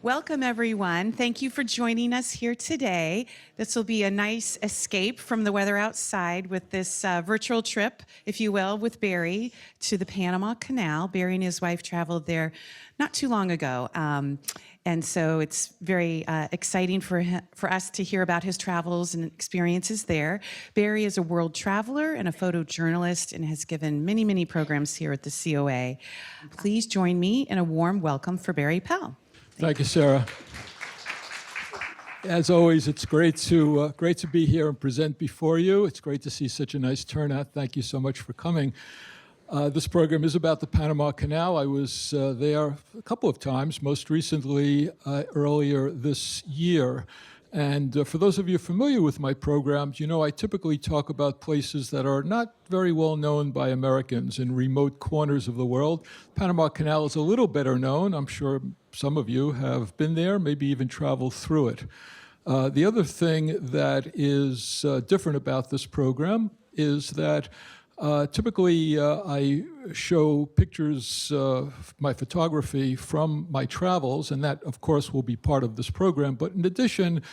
Welcome, everyone. Thank you for joining us here today. This will be a nice escape from the weather outside with this virtual trip, if you will, with Barry to the Panama Canal. Barry and his wife traveled there not too long ago. And so it's very exciting for us to hear about his travels and experiences there. Barry is a world traveler and a photojournalist and has given many, many programs here at the COA. Please join me in a warm welcome for Barry Pell. Thank you, Sarah. As always, it's great to be here and present before you. It's great to see such a nice turnout. Thank you so much for coming. This program is about the Panama Canal. I was there a couple of times, most recently earlier this year. And for those of you familiar with my programs, you know I typically talk about places that are not very well known by Americans in remote corners of the world. Panama Canal is a little better known. I'm sure some of you have been there, maybe even traveled through it. The other thing that is different about this program is that typically, I show pictures of my photography from my travels, and that, of course, will be part of this program. But in addition,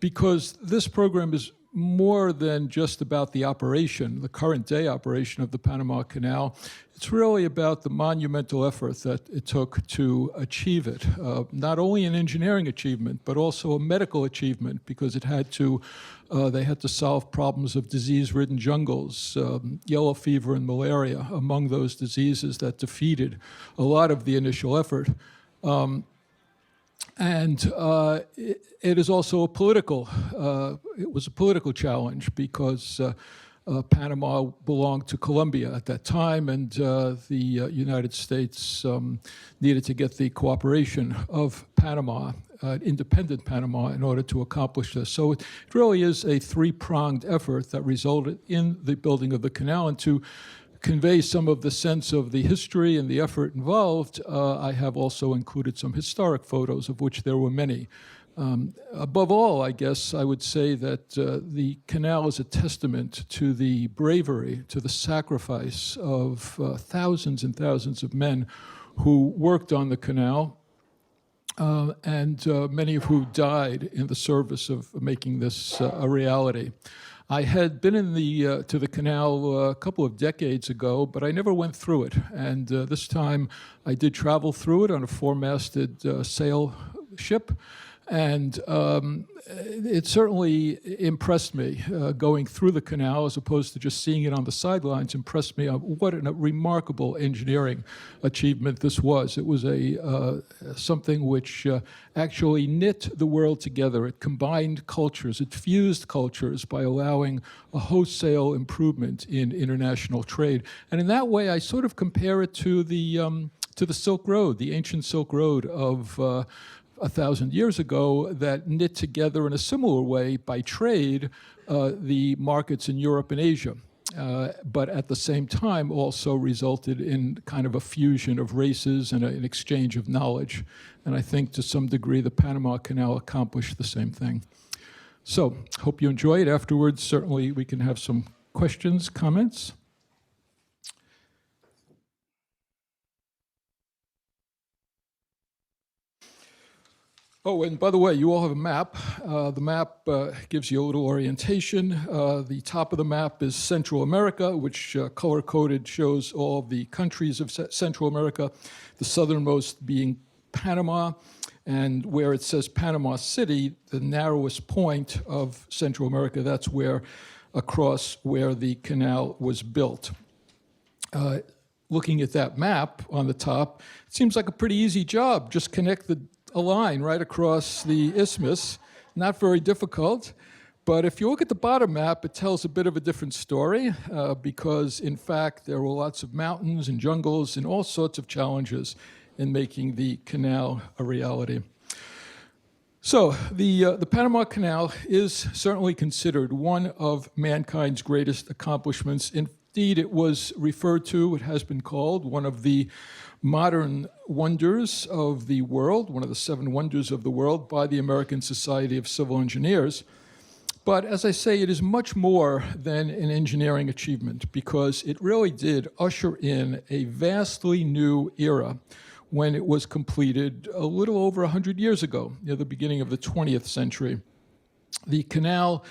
because this program is more than just about the operation, the current day operation of the Panama Canal, it's really about the monumental effort that it took to achieve it. Not only an engineering achievement, but also a medical achievement, because it had to they had to solve problems of disease-ridden jungles, yellow fever and malaria, among those diseases that defeated a lot of the initial effort. It is also a political, it was a political challenge because Panama belonged to Colombia at that time, and the United States needed to get the cooperation of Panama, independent Panama, in order to accomplish this. So it really is a three-pronged effort that resulted in the building of the canal. And to convey some of the sense of the history and the effort involved, I have also included some historic photos, of which there were many. Above all, I guess I would say that the canal is a testament to the bravery, to the sacrifice of thousands and thousands of men who worked on the canal, and many of who died in the service of making this a reality. I had been to the canal a couple of decades ago, but I never went through it. And this time I did travel through it on a four-masted sail ship. And it certainly impressed me going through the canal, as opposed to just seeing it on the sidelines, impressed me on what a remarkable engineering achievement this was. It was something which actually knit the world together. It combined cultures, it fused cultures by allowing a wholesale improvement in international trade. And in that way, I sort of compare it to the Silk Road, the ancient Silk Road of 1,000 years ago, that knit together in a similar way by trade the markets in Europe and Asia, but at the same time also resulted in kind of a fusion of races and an exchange of knowledge. And I think to some degree the Panama Canal accomplished the same thing. So hope you enjoy it. Afterwards, certainly we can have some questions, comments. Oh, and by the way, you all have a map. The map gives you a little orientation. The top of the map is Central America, which color-coded shows all of the countries of Central America, the southernmost being Panama, and where it says Panama City, the narrowest point of Central America, that's across where the canal was built. Looking at that map on the top, it seems like a pretty easy job. Just connect a line right across the isthmus, not very difficult. But if you look at the bottom map, it tells a bit of a different story because, in fact, there were lots of mountains and jungles and all sorts of challenges in making the canal a reality. So the Panama Canal is certainly considered one of mankind's greatest accomplishments. Indeed, it was referred to, it has been called, one of the modern wonders of the world, one of the 7 wonders of the world by the American Society of Civil Engineers. But as I say, it is much more than an engineering achievement because it really did usher in a vastly new era when it was completed a little over 100 years ago, near the beginning of the 20th century. The canal,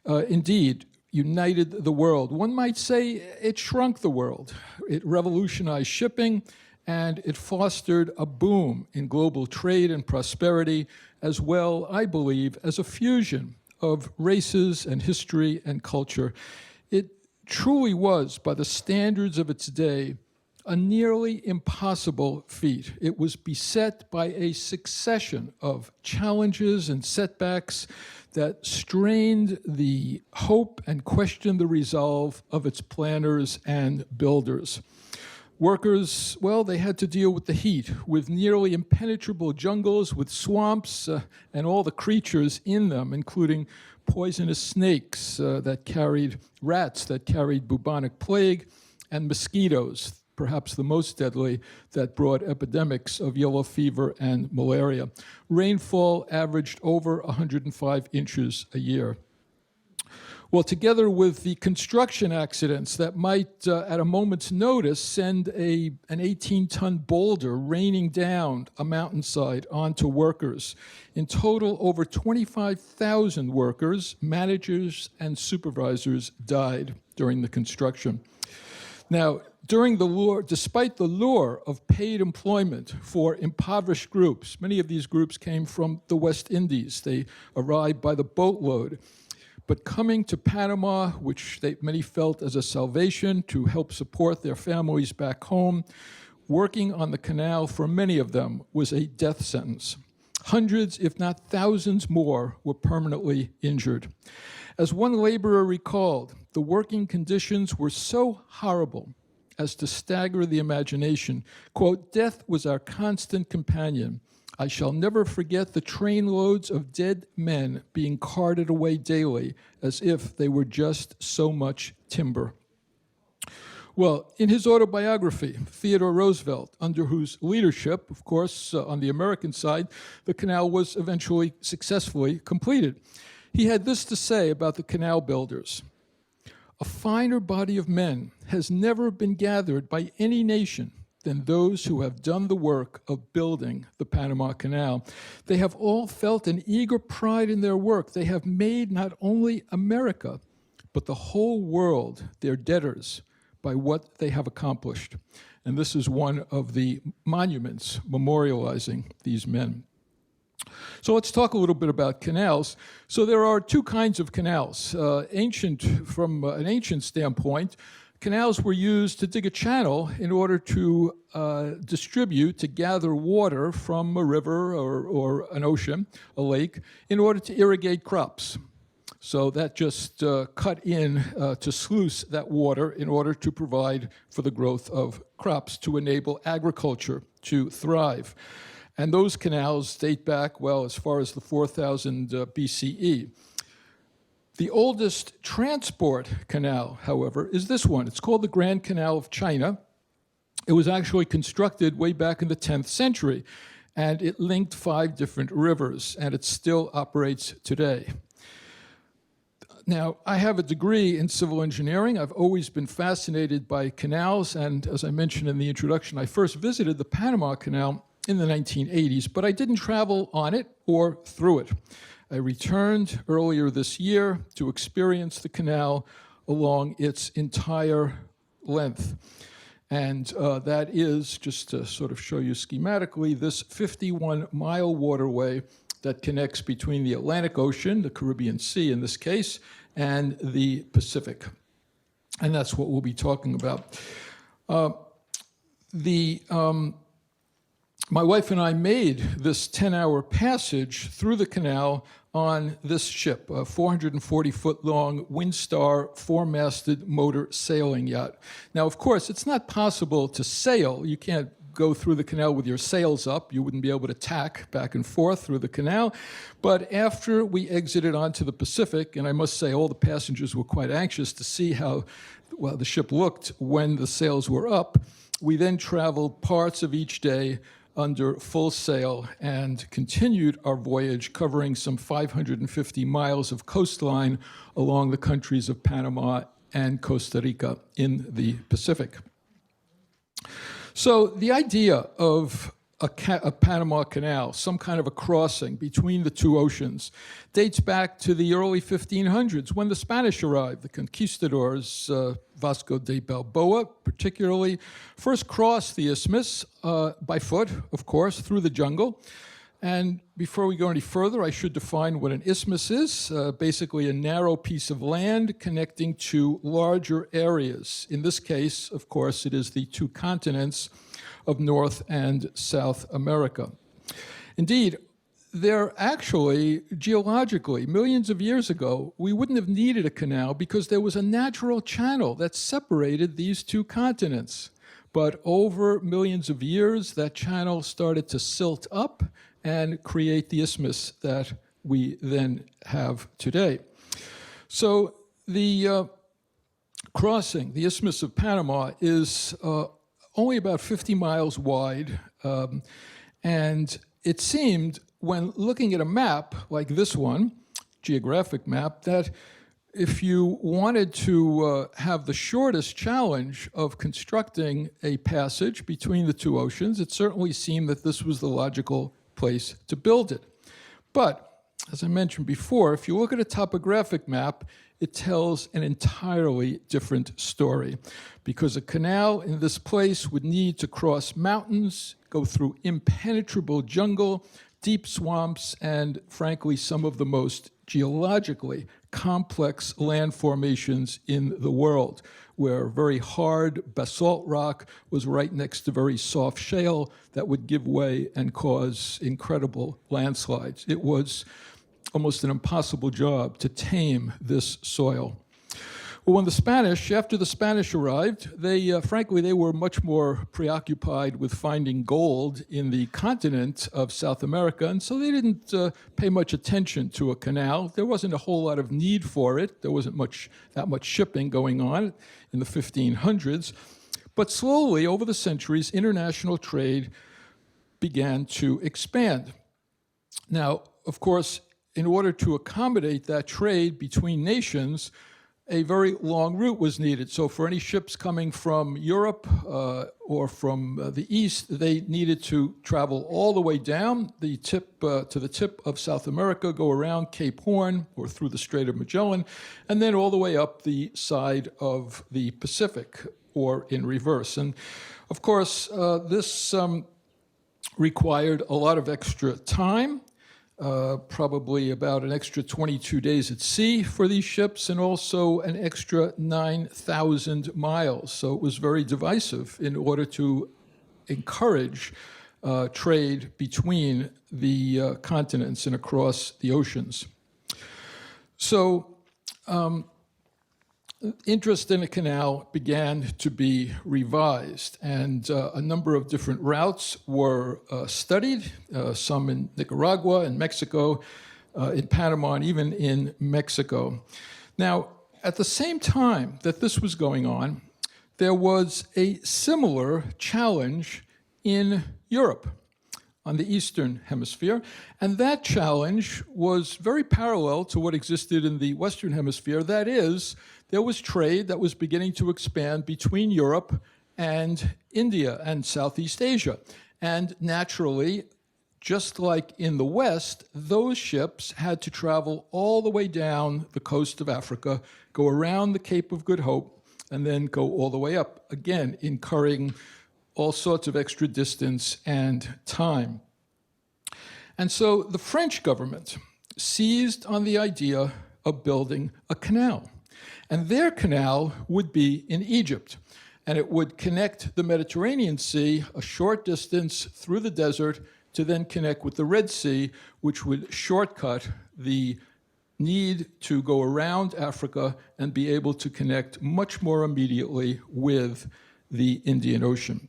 indeed, united the world. One might say it shrunk the world. It revolutionized shipping, and it fostered a boom in global trade and prosperity, as well, I believe, as a fusion of races and history and culture. It truly was, by the standards of its day, a nearly impossible feat. It was beset by a succession of challenges and setbacks that strained the hope and questioned the resolve of its planners and builders. Workers, well, they had to deal with the heat, with nearly impenetrable jungles, with swamps, and all the creatures in them, including poisonous snakes rats that carried bubonic plague, and mosquitoes, perhaps the most deadly, that brought epidemics of yellow fever and malaria. Rainfall averaged over 105 inches a year. Well, together with the construction accidents that might, at a moment's notice, send an 18-ton boulder raining down a mountainside onto workers. In total, over 25,000 workers, managers, and supervisors died during the construction. Now, despite the lure of paid employment for impoverished groups, many of these groups came from the West Indies. They arrived by the boatload. But coming to Panama, which many felt as a salvation to help support their families back home, working on the canal for many of them was a death sentence. Hundreds, if not thousands more, were permanently injured. As one laborer recalled, the working conditions were so horrible as to stagger the imagination. Quote, "Death was our constant companion. I shall never forget the trainloads of dead men being carted away daily as if they were just so much timber." Well, in his autobiography, Theodore Roosevelt, under whose leadership, of course, on the American side, the canal was eventually successfully completed, he had this to say about the canal builders: "A finer body of men has never been gathered by any nation than those who have done the work of building the Panama Canal. They have all felt an eager pride in their work. They have made not only America, but the whole world their debtors by what they have accomplished." And this is one of the monuments memorializing these men. So let's talk a little bit about canals. So there are two kinds of canals. From an ancient standpoint, canals were used to dig a channel in order to gather water from a river or an ocean, a lake, in order to irrigate crops. So that just cut in to sluice that water in order to provide for the growth of crops, to enable agriculture to thrive. And those canals date back, well, as far as the 4000 BCE. The oldest transport canal, however, is this one. It's called the Grand Canal of China. It was actually constructed way back in the 10th century, and it linked 5 different rivers, and it still operates today. Now, I have a degree in civil engineering. I've always been fascinated by canals, and as I mentioned in the introduction, I first visited the Panama Canal in the 1980s, but I didn't travel on it or through it. I returned earlier this year to experience the canal along its entire length. And that is, just to sort of show you schematically, this 51-mile waterway that connects between the Atlantic Ocean, the Caribbean Sea in this case, and the Pacific. And that's what we'll be talking about. My wife and I made this 10-hour passage through the canal on this ship, a 440-foot-long Windstar four-masted motor sailing yacht. Now, of course, it's not possible to sail. You can't go through the canal with your sails up. You wouldn't be able to tack back and forth through the canal. But after we exited onto the Pacific, and I must say all the passengers were quite anxious to see how well the ship looked when the sails were up, we then traveled parts of each day under full sail and continued our voyage, covering some 550 miles of coastline along the countries of Panama and Costa Rica in the Pacific. So the idea of a Panama Canal, some kind of a crossing between the two oceans, dates back to the early 1500s when the Spanish arrived. The conquistadors, Vasco de Balboa particularly, first crossed the isthmus by foot, of course, through the jungle. And before we go any further, I should define what an isthmus is. Basically a narrow piece of land connecting two larger areas. In this case, of course, it is the two continents of North and South America. Indeed, there actually, geologically, millions of years ago, we wouldn't have needed a canal because there was a natural channel that separated these two continents. But over millions of years, that channel started to silt up and create the isthmus that we then have today. So the crossing, the Isthmus of Panama, is only about 50 miles wide, and it seemed, when looking at a map like this one, geographic map, that if you wanted to have the shortest challenge of constructing a passage between the two oceans, it certainly seemed that this was the logical place to build it. But, as I mentioned before, if you look at a topographic map, it tells an entirely different story, because a canal in this place would need to cross mountains, go through impenetrable jungle, deep swamps, and frankly, some of the most geologically complex land formations in the world, where very hard basalt rock was right next to very soft shale that would give way and cause incredible landslides. It was almost an impossible job to tame this soil. Well, when after the Spanish arrived, frankly, they were much more preoccupied with finding gold in the continent of South America, and so they didn't pay much attention to a canal. There wasn't a whole lot of need for it. There wasn't that much shipping going on in the 1500s. But slowly, over the centuries, international trade began to expand. Now, of course, in order to accommodate that trade between nations, a very long route was needed. So for any ships coming from Europe or from the east, they needed to travel all the way down the tip to the tip of South America, go around Cape Horn or through the Strait of Magellan, and then all the way up the side of the Pacific, or in reverse. And of course, this required a lot of extra time. Probably about an extra 22 days at sea for these ships, and also an extra 9,000 miles. So it was very divisive in order to encourage trade between the continents and across the oceans. So interest in a canal began to be revised, and a number of different routes were studied, some in Nicaragua and Mexico, in Panama, and even in Mexico. Now, at the same time that this was going on, there was a similar challenge in Europe, on the Eastern Hemisphere, and that challenge was very parallel to what existed in the Western Hemisphere. That is, there was trade that was beginning to expand between Europe and India and Southeast Asia. And naturally, just like in the West, those ships had to travel all the way down the coast of Africa, go around the Cape of Good Hope, and then go all the way up, again, incurring all sorts of extra distance and time. And so the French government seized on the idea of building a canal. And their canal would be in Egypt. And it would connect the Mediterranean Sea a short distance through the desert to then connect with the Red Sea, which would shortcut the need to go around Africa and be able to connect much more immediately with the Indian Ocean.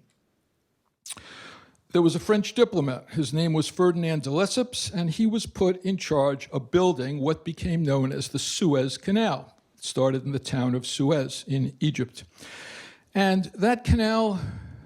There was a French diplomat. His name was Ferdinand de Lesseps, and he was put in charge of building what became known as the Suez Canal. It started in the town of Suez in Egypt. And that canal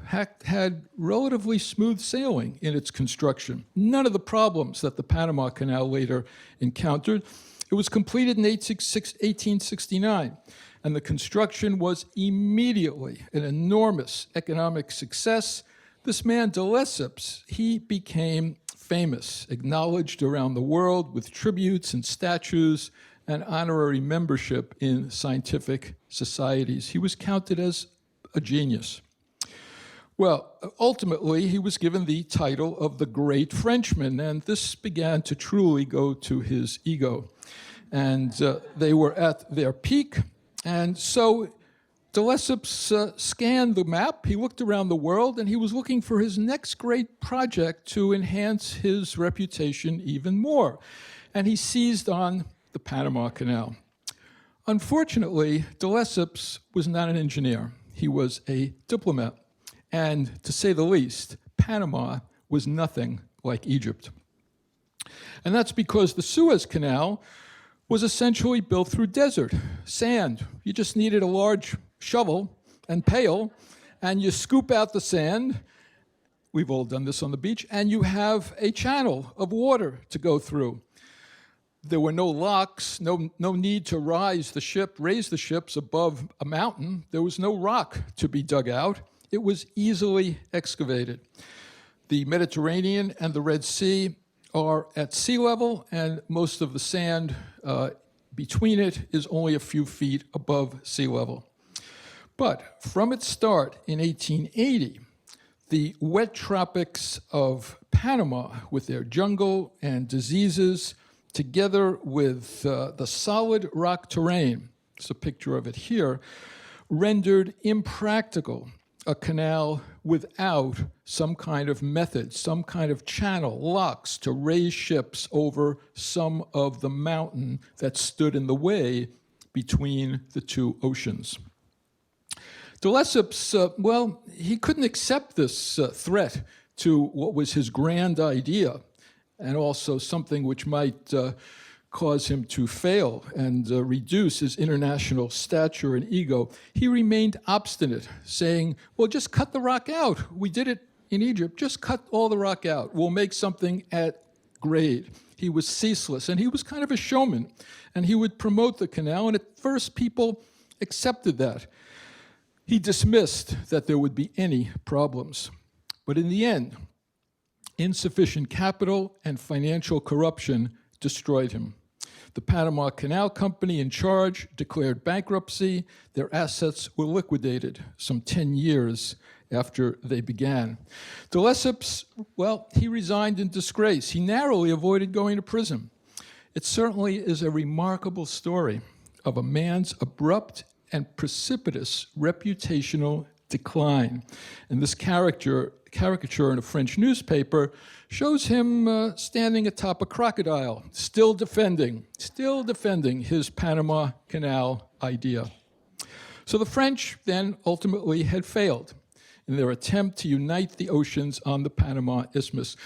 had relatively smooth sailing in its construction. None of the problems that the Panama Canal later encountered. It was completed in 1869, and the construction was immediately an enormous economic success. This man, de Lesseps, he became famous, acknowledged around the world with tributes and statues and honorary membership in scientific societies. He was counted as a genius. Well, ultimately, he was given the title of the Great Frenchman, and this began to truly go to his ego. And they were at their peak, and so de Lesseps scanned the map, he looked around the world, and he was looking for his next great project to enhance his reputation even more. And he seized on the Panama Canal. Unfortunately, de Lesseps was not an engineer. He was a diplomat. And to say the least, Panama was nothing like Egypt. And that's because the Suez Canal was essentially built through desert, sand. You just needed a large shovel and pail, and you scoop out the sand. We've all done this on the beach, and you have a channel of water to go through. There were no locks, no need to raise the ships above a mountain. There was no rock to be dug out. It was easily excavated. The Mediterranean and the Red Sea are at sea level, and most of the sand between it is only a few feet above sea level. But from its start in 1880, the wet tropics of Panama, with their jungle and diseases, together with the solid rock terrain, it's a picture of it here, rendered impractical a canal without some kind of method, some kind of channel, locks to raise ships over some of the mountain that stood in the way between the two oceans. De Lesseps, well, he couldn't accept this threat to what was his grand idea, and also something which might cause him to fail and reduce his international stature and ego. He remained obstinate, saying, well, just cut the rock out. We did it in Egypt. Just cut all the rock out. We'll make something at grade. He was ceaseless, and he was kind of a showman, and he would promote the canal, and at first people accepted that. He dismissed that there would be any problems. But in the end, insufficient capital and financial corruption destroyed him. The Panama Canal Company in charge declared bankruptcy. Their assets were liquidated some 10 years after they began. De Lesseps, well, he resigned in disgrace. He narrowly avoided going to prison. It certainly is a remarkable story of a man's abrupt and precipitous reputational decline. And this caricature in a French newspaper shows him standing atop a crocodile, still defending his Panama Canal idea. So the French then ultimately had failed in their attempt to unite the oceans on the Panama Isthmus.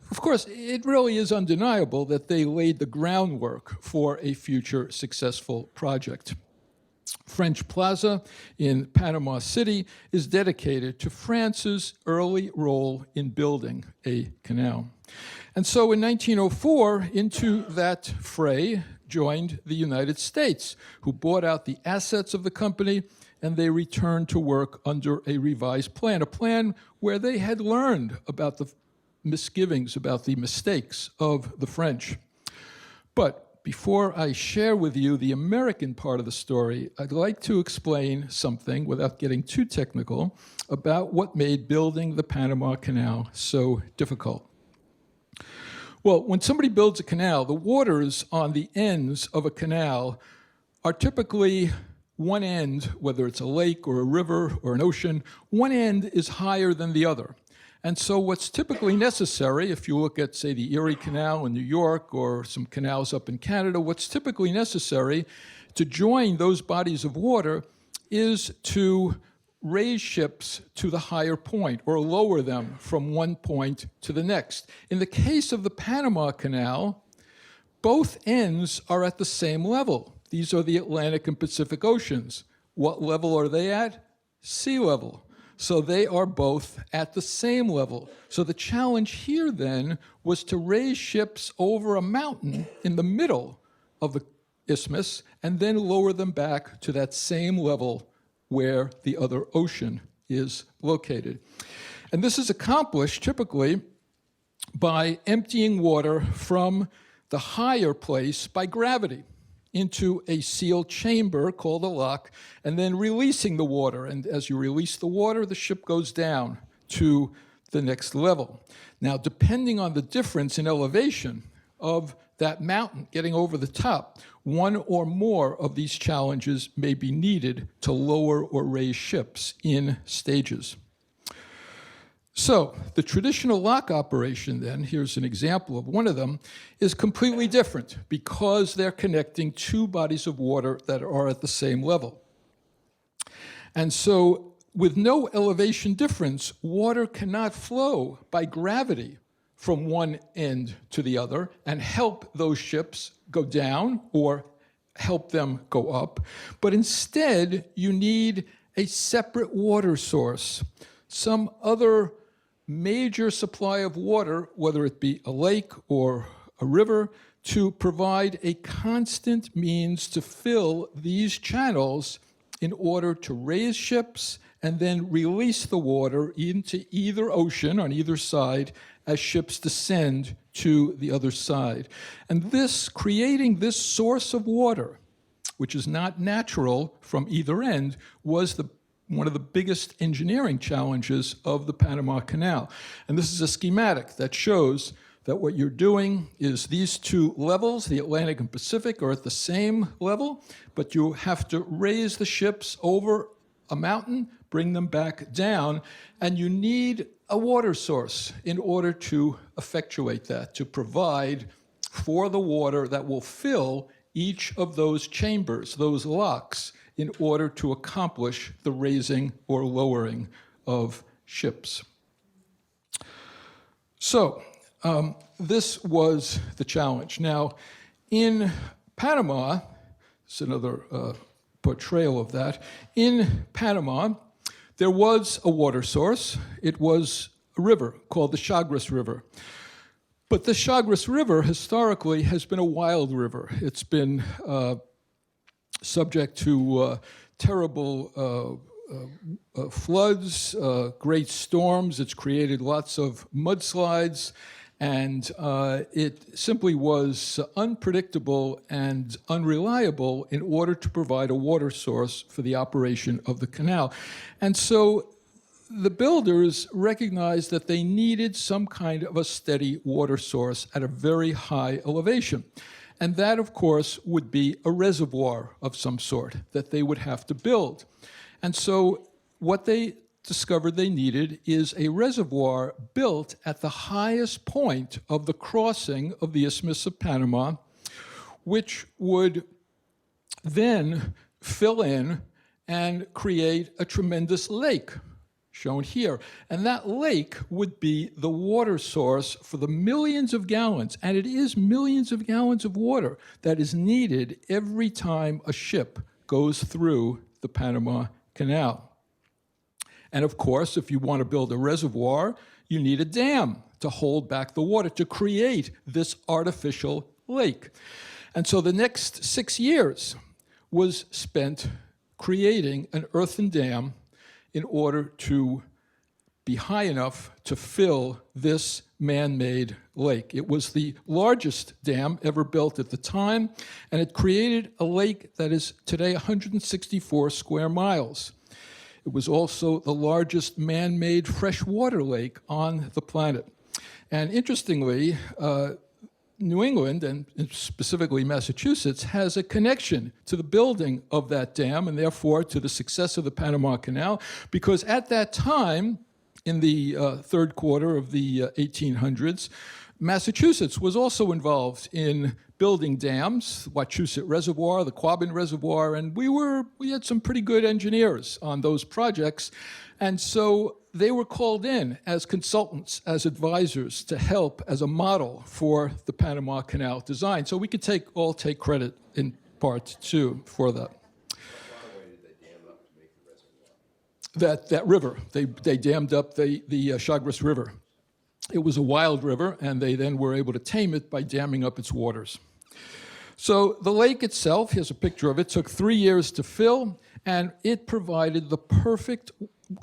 Of course, it really is undeniable that they laid the groundwork for a future successful project. French Plaza in Panama City is dedicated to France's early role in building a canal. And so in 1904, into that fray joined the United States, who bought out the assets of the company, and they returned to work under a revised plan, a plan where they had learned about the misgivings, about the mistakes of the French. But before I share with you the American part of the story, I'd like to explain something, without getting too technical, about what made building the Panama Canal so difficult. Well, when somebody builds a canal, the waters on the ends of a canal are typically one end, whether it's a lake or a river or an ocean, one end is higher than the other. And so what's typically necessary, if you look at, say, the Erie Canal in New York or some canals up in Canada, what's typically necessary to join those bodies of water is to raise ships to the higher point or lower them from one point to the next. In the case of the Panama Canal, both ends are at the same level. These are the Atlantic and Pacific Oceans. What level are they at? Sea level. So they are both at the same level. So the challenge here then was to raise ships over a mountain in the middle of the isthmus and then lower them back to that same level where the other ocean is located. And this is accomplished typically by emptying water from the higher place by gravity into a sealed chamber called a lock, and then releasing the water. And as you release the water, the ship goes down to the next level. Now, depending on the difference in elevation of that mountain getting over the top, one or more of these challenges may be needed to lower or raise ships in stages. So the traditional lock operation then, here's an example of one of them, is completely different because they're connecting two bodies of water that are at the same level. And so with no elevation difference, water cannot flow by gravity from one end to the other and help those ships go down or help them go up. But instead, you need a separate water source, some other major supply of water, whether it be a lake or a river, to provide a constant means to fill these channels in order to raise ships and then release the water into either ocean on either side as ships descend to the other side. And this, creating this source of water, which is not natural from either end, was one of the biggest engineering challenges of the Panama Canal. And this is a schematic that shows that what you're doing is these two levels, the Atlantic and Pacific, are at the same level, but you have to raise the ships over a mountain, bring them back down, and you need a water source in order to effectuate that, to provide for the water that will fill each of those chambers, those locks, in order to accomplish the raising or lowering of ships. So this was the challenge. Now, in Panama, it's another portrayal of that. In Panama, there was a water source. It was a river called the Chagres River. But the Chagres River, historically, has been a wild river. It's been subject to terrible floods, great storms. It's created lots of mudslides, and it simply was unpredictable and unreliable in order to provide a water source for the operation of the canal. And so the builders recognized that they needed some kind of a steady water source at a very high elevation. And that, of course, would be a reservoir of some sort that they would have to build. And so what they discovered they needed is a reservoir built at the highest point of the crossing of the Isthmus of Panama, which would then fill in and create a tremendous lake, shown here. And that lake would be the water source for the millions of gallons, and it is millions of gallons of water that is needed every time a ship goes through the Panama Canal. And of course, if you want to build a reservoir, you need a dam to hold back the water, to create this artificial lake. And so the next 6 years was spent creating an earthen dam in order to be high enough to fill this man-made lake. It was the largest dam ever built at the time, and it created a lake that is today 164 square miles. It was also the largest man-made freshwater lake on the planet. And interestingly, New England, and specifically Massachusetts, has a connection to the building of that dam and therefore to the success of the Panama Canal, because at that time, in the third quarter of the 1800s, Massachusetts was also involved in building dams, the Wachusett Reservoir, the Quabbin Reservoir, and we had some pretty good engineers on those projects. And so they were called in as consultants, as advisors, to help as a model for the Panama Canal design. So we could all take credit in part, too, for that. That river, they dammed up the Chagres River. It was a wild river, and they then were able to tame it by damming up its waters. So the lake itself, here's a picture of it, took 3 years to fill, and it provided the perfect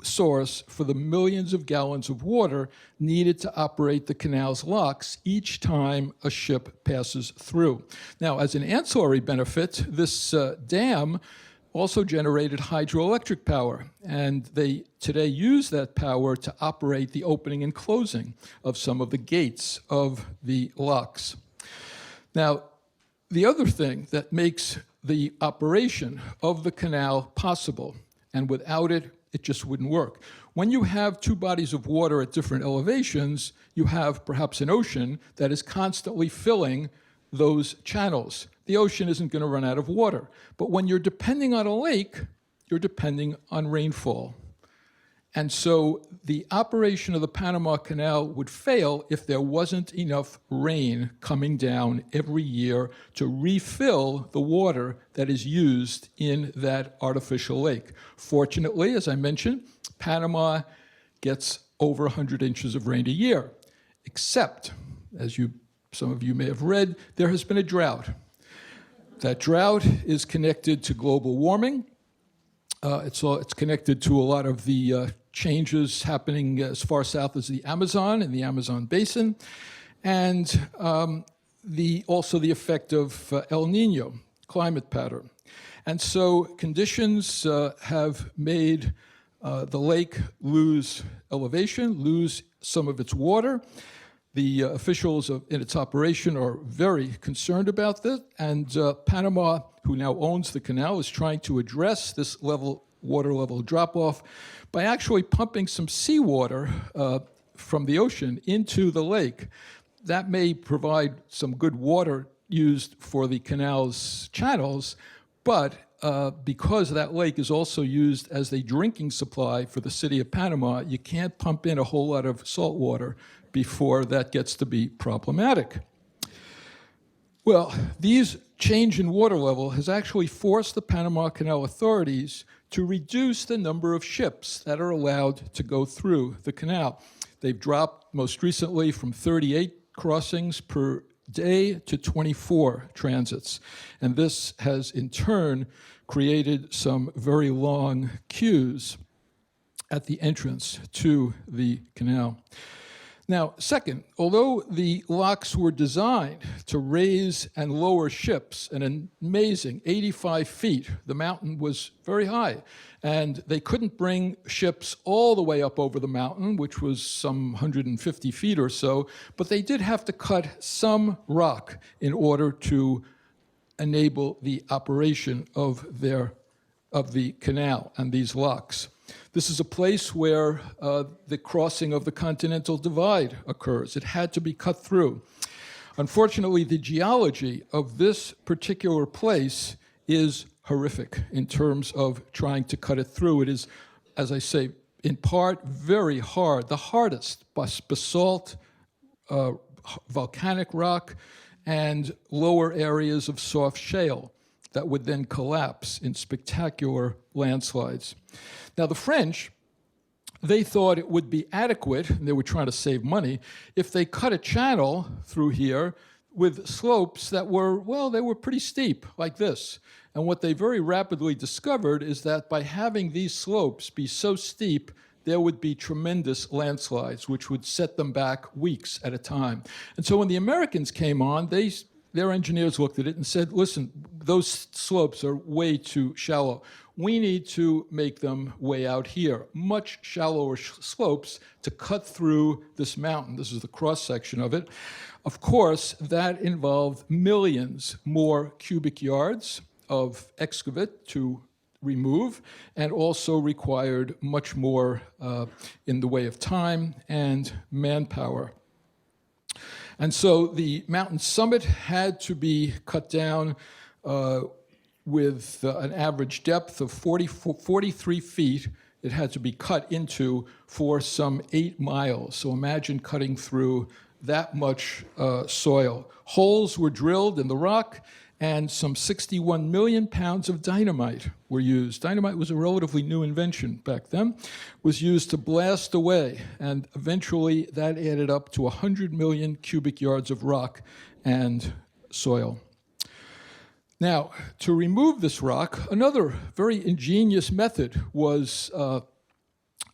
source for the millions of gallons of water needed to operate the canal's locks each time a ship passes through. Now, as an ancillary benefit, this dam also generated hydroelectric power, and they today use that power to operate the opening and closing of some of the gates of the locks. Now, the other thing that makes the operation of the canal possible, and without it, it just wouldn't work. When you have two bodies of water at different elevations, you have perhaps an ocean that is constantly filling those channels. The ocean isn't going to run out of water. But when you're depending on a lake, you're depending on rainfall. And so the operation of the Panama Canal would fail if there wasn't enough rain coming down every year to refill the water that is used in that artificial lake. Fortunately, as I mentioned, Panama gets over 100 inches of rain a year, except, as some of you may have read, there has been a drought. That drought is connected to global warming. It's connected to a lot of the changes happening as far south as the Amazon and the Amazon basin, and also the effect of El Nino, climate pattern. And so conditions have made the lake lose elevation, lose some of its water. The officials in its operation are very concerned about this, and Panama, who now owns the canal, is trying to address this water level drop-off by actually pumping some seawater from the ocean into the lake. That may provide some good water used for the canal's channels, but because that lake is also used as a drinking supply for the city of Panama, you can't pump in a whole lot of salt water before that gets to be problematic. Well, these change in water level has actually forced the Panama Canal authorities to reduce the number of ships that are allowed to go through the canal. They've dropped most recently from 38 crossings per day to 24 transits. And this has in turn created some very long queues at the entrance to the canal. Now, second, although the locks were designed to raise and lower ships an amazing 85 feet, the mountain was very high, and they couldn't bring ships all the way up over the mountain, which was some 150 feet or so, but they did have to cut some rock in order to enable the operation of the canal and these locks. This is a place where the crossing of the Continental Divide occurs. It had to be cut through. Unfortunately, the geology of this particular place is horrific in terms of trying to cut it through. It is, as I say, in part very hard, the hardest basalt, volcanic rock, and lower areas of soft shale that would then collapse in spectacular landslides. Now, the French, they thought it would be adequate, and they were trying to save money, if they cut a channel through here with slopes that were, well, they were pretty steep, like this. And what they very rapidly discovered is that by having these slopes be so steep, there would be tremendous landslides, which would set them back weeks at a time. And so when the Americans came on, their engineers looked at it and said, listen, those slopes are way too shallow. We need to make them way out here, much shallower slopes to cut through this mountain. This is the cross-section of it. Of course, that involved millions more cubic yards of excavate to remove, and also required much more in the way of time and manpower. And so the mountain summit had to be cut down with an average depth of 43 feet. It had to be cut into for some 8 miles. So imagine cutting through that much soil. Holes were drilled in the rock, and some 61 million pounds of dynamite were used. Dynamite was a relatively new invention back then, was used to blast away, and eventually that added up to 100 million cubic yards of rock and soil. Now, to remove this rock, another very ingenious method was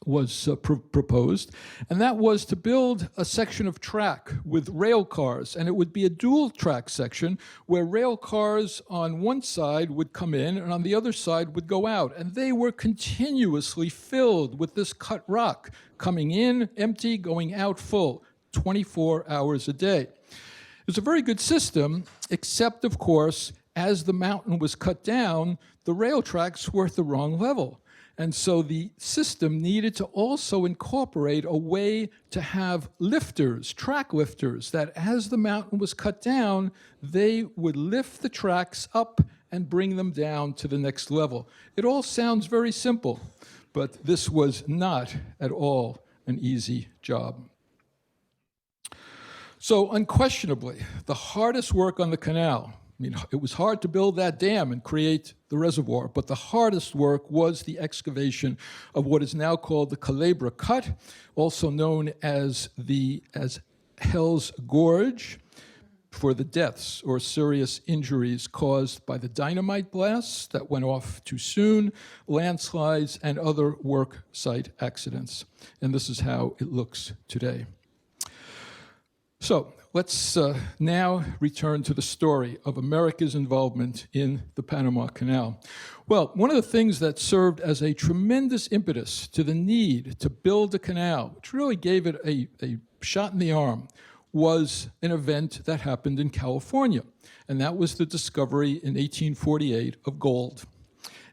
proposed, and that was to build a section of track with rail cars, and it would be a dual track section where rail cars on one side would come in and on the other side would go out, and they were continuously filled with this cut rock, coming in empty, going out full, 24 hours a day. It was a very good system, except, of course, as the mountain was cut down, the rail tracks were at the wrong level. And so the system needed to also incorporate a way to have lifters, track lifters, that as the mountain was cut down, they would lift the tracks up and bring them down to the next level. It all sounds very simple, but this was not at all an easy job. So unquestionably, the hardest work on the canal, I mean, it was hard to build that dam and create the reservoir, but the hardest work was the excavation of what is now called the Culebra Cut, also known as Hell's Gorge, for the deaths or serious injuries caused by the dynamite blasts that went off too soon, landslides, and other work site accidents. And this is how it looks today. So let's now return to the story of America's involvement in the Panama Canal. Well, one of the things that served as a tremendous impetus to the need to build a canal, which really gave it a shot in the arm, was an event that happened in California, and that was the discovery in 1848 of gold.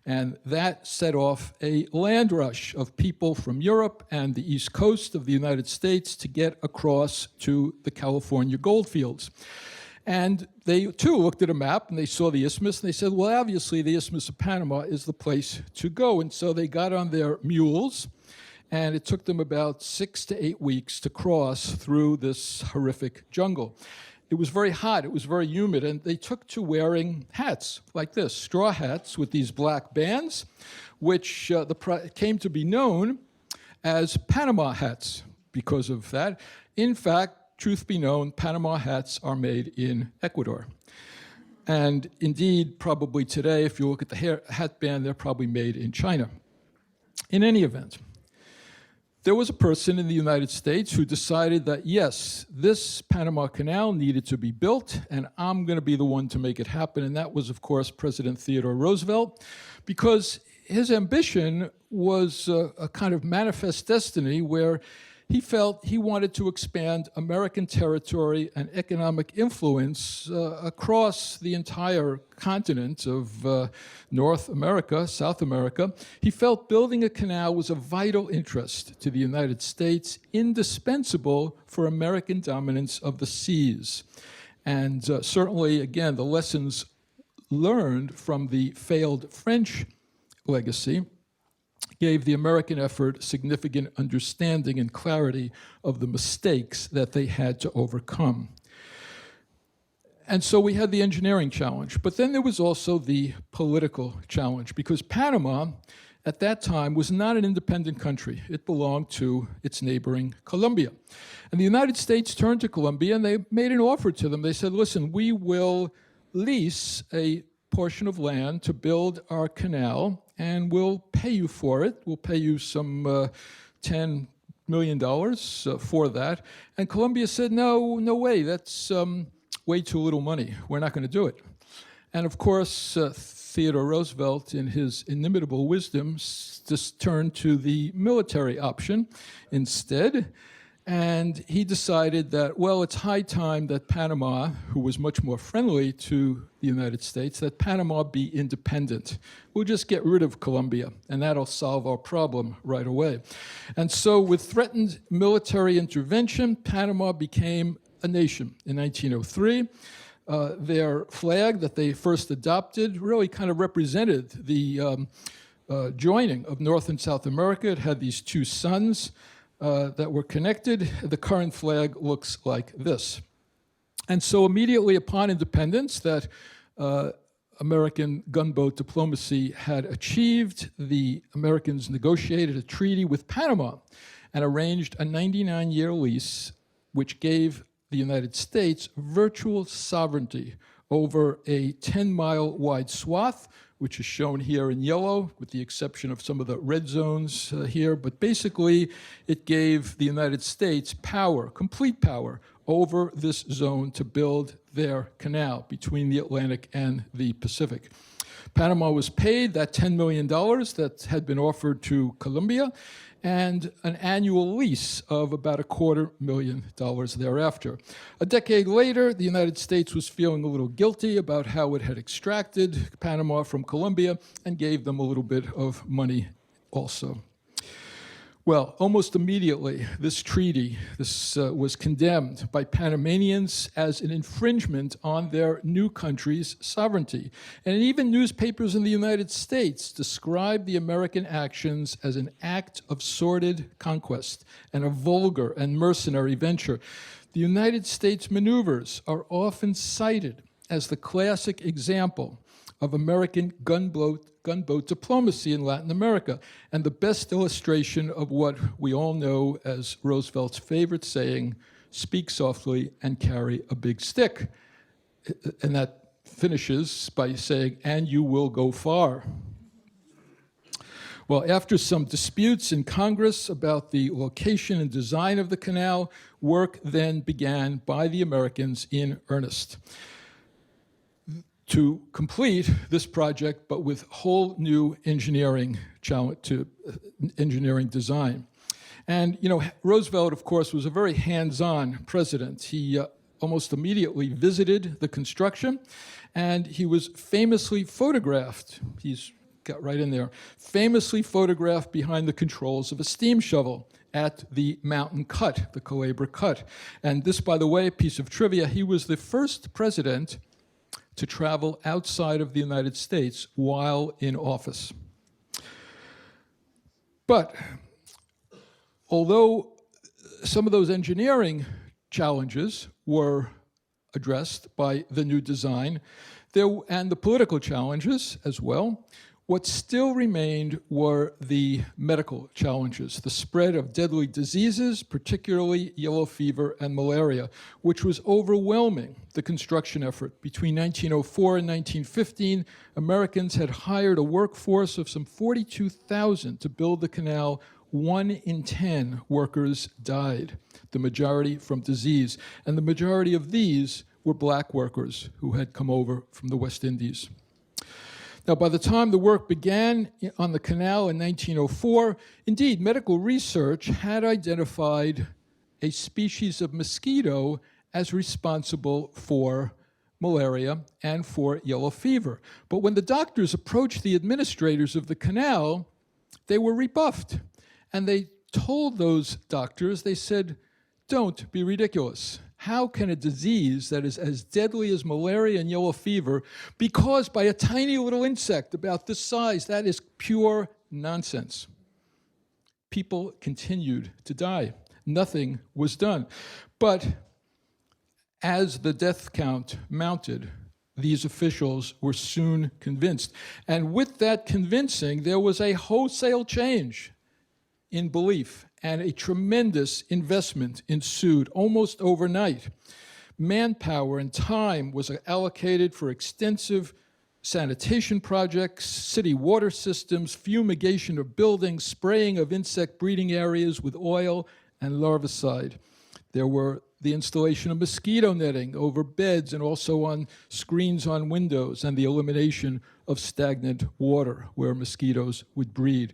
And that set off a land rush of people from Europe and the East Coast of the United States to get across to the California gold fields. And they, too, looked at a map, and they saw the isthmus, and they said, well, obviously, the Isthmus of Panama is the place to go. And so they got on their mules, and it took them about 6 to 8 weeks to cross through this horrific jungle. It was very hot, it was very humid, and they took to wearing hats like this, straw hats with these black bands, which came to be known as Panama hats because of that. In fact, truth be known, Panama hats are made in Ecuador. And indeed, probably today, if you look at the hat band, they're probably made in China. In any event, there was a person in the United States who decided that, yes, this Panama Canal needed to be built, and I'm going to be the one to make it happen. And that was, of course, President Theodore Roosevelt, because his ambition was a kind of manifest destiny where he felt he wanted to expand American territory and economic influence across the entire continent of North America, South America. He felt building a canal was of vital interest to the United States, indispensable for American dominance of the seas. And certainly, again, the lessons learned from the failed French legacy gave the American effort significant understanding and clarity of the mistakes that they had to overcome. And so we had the engineering challenge, but then there was also the political challenge, because Panama, at that time, was not an independent country. It belonged to its neighboring Colombia. And the United States turned to Colombia, and they made an offer to them. They said, listen, we will lease a portion of land to build our canal, and we'll pay you for it. We'll pay you some $10 million for that. And Colombia said, no way, that's way too little money. We're not going to do it. And of course, Theodore Roosevelt, in his inimitable wisdom, just turned to the military option instead. And he decided that, well, it's high time that Panama, who was much more friendly to the United States, that Panama be independent. We'll just get rid of Colombia, and that'll solve our problem right away. And so with threatened military intervention, Panama became a nation in 1903. Their flag that they first adopted really kind of represented the joining of North and South America. It had these two suns that were connected. The current flag looks like this. And so immediately upon independence that American gunboat diplomacy had achieved, the Americans negotiated a treaty with Panama and arranged a 99-year lease, which gave the United States virtual sovereignty over a 10-mile wide swath, which is shown here in yellow, with the exception of some of the red zones here. But basically, it gave the United States power, complete power, over this zone to build their canal between the Atlantic and the Pacific. Panama was paid that $10 million that had been offered to Colombia, and an annual lease of about $250,000 thereafter. A decade later, the United States was feeling a little guilty about how it had extracted Panama from Colombia and gave them a little bit of money also. Well, almost immediately, this treaty was condemned by Panamanians as an infringement on their new country's sovereignty. And even newspapers in the United States described the American actions as an act of sordid conquest and a vulgar and mercenary venture. The United States maneuvers are often cited as the classic example of American gunboat diplomacy in Latin America, and the best illustration of what we all know as Roosevelt's favorite saying, speak softly and carry a big stick. And that finishes by saying, and you will go far. Well, after some disputes in Congress about the location and design of the canal, work then began by the Americans in earnest to complete this project, but with whole new engineering design. And Roosevelt, of course, was a very hands-on president. He almost immediately visited the construction, and he was famously photographed. He's got right in there, famously photographed behind the controls of a steam shovel at the mountain cut, the Culebra Cut. And this, by the way, a piece of trivia, he was the first president to travel outside of the United States while in office. But although some of those engineering challenges were addressed by the new design, and the political challenges as well, what still remained were the medical challenges, the spread of deadly diseases, particularly yellow fever and malaria, which was overwhelming the construction effort. Between 1904 and 1915, Americans had hired a workforce of some 42,000 to build the canal. 1 in 10 workers died, the majority from disease. And the majority of these were black workers who had come over from the West Indies. Now, by the time the work began on the canal in 1904, indeed, medical research had identified a species of mosquito as responsible for malaria and for yellow fever. But when the doctors approached the administrators of the canal, they were rebuffed. And they told those doctors, they said, don't be ridiculous. How can a disease that is as deadly as malaria and yellow fever be caused by a tiny little insect about this size? That is pure nonsense. People continued to die. Nothing was done. But as the death count mounted, these officials were soon convinced. And with that convincing, there was a wholesale change in belief, and a tremendous investment ensued almost overnight. Manpower and time was allocated for extensive sanitation projects, city water systems, fumigation of buildings, spraying of insect breeding areas with oil and larvicide. There were the installation of mosquito netting over beds and also on screens on windows, and the elimination of stagnant water where mosquitoes would breed.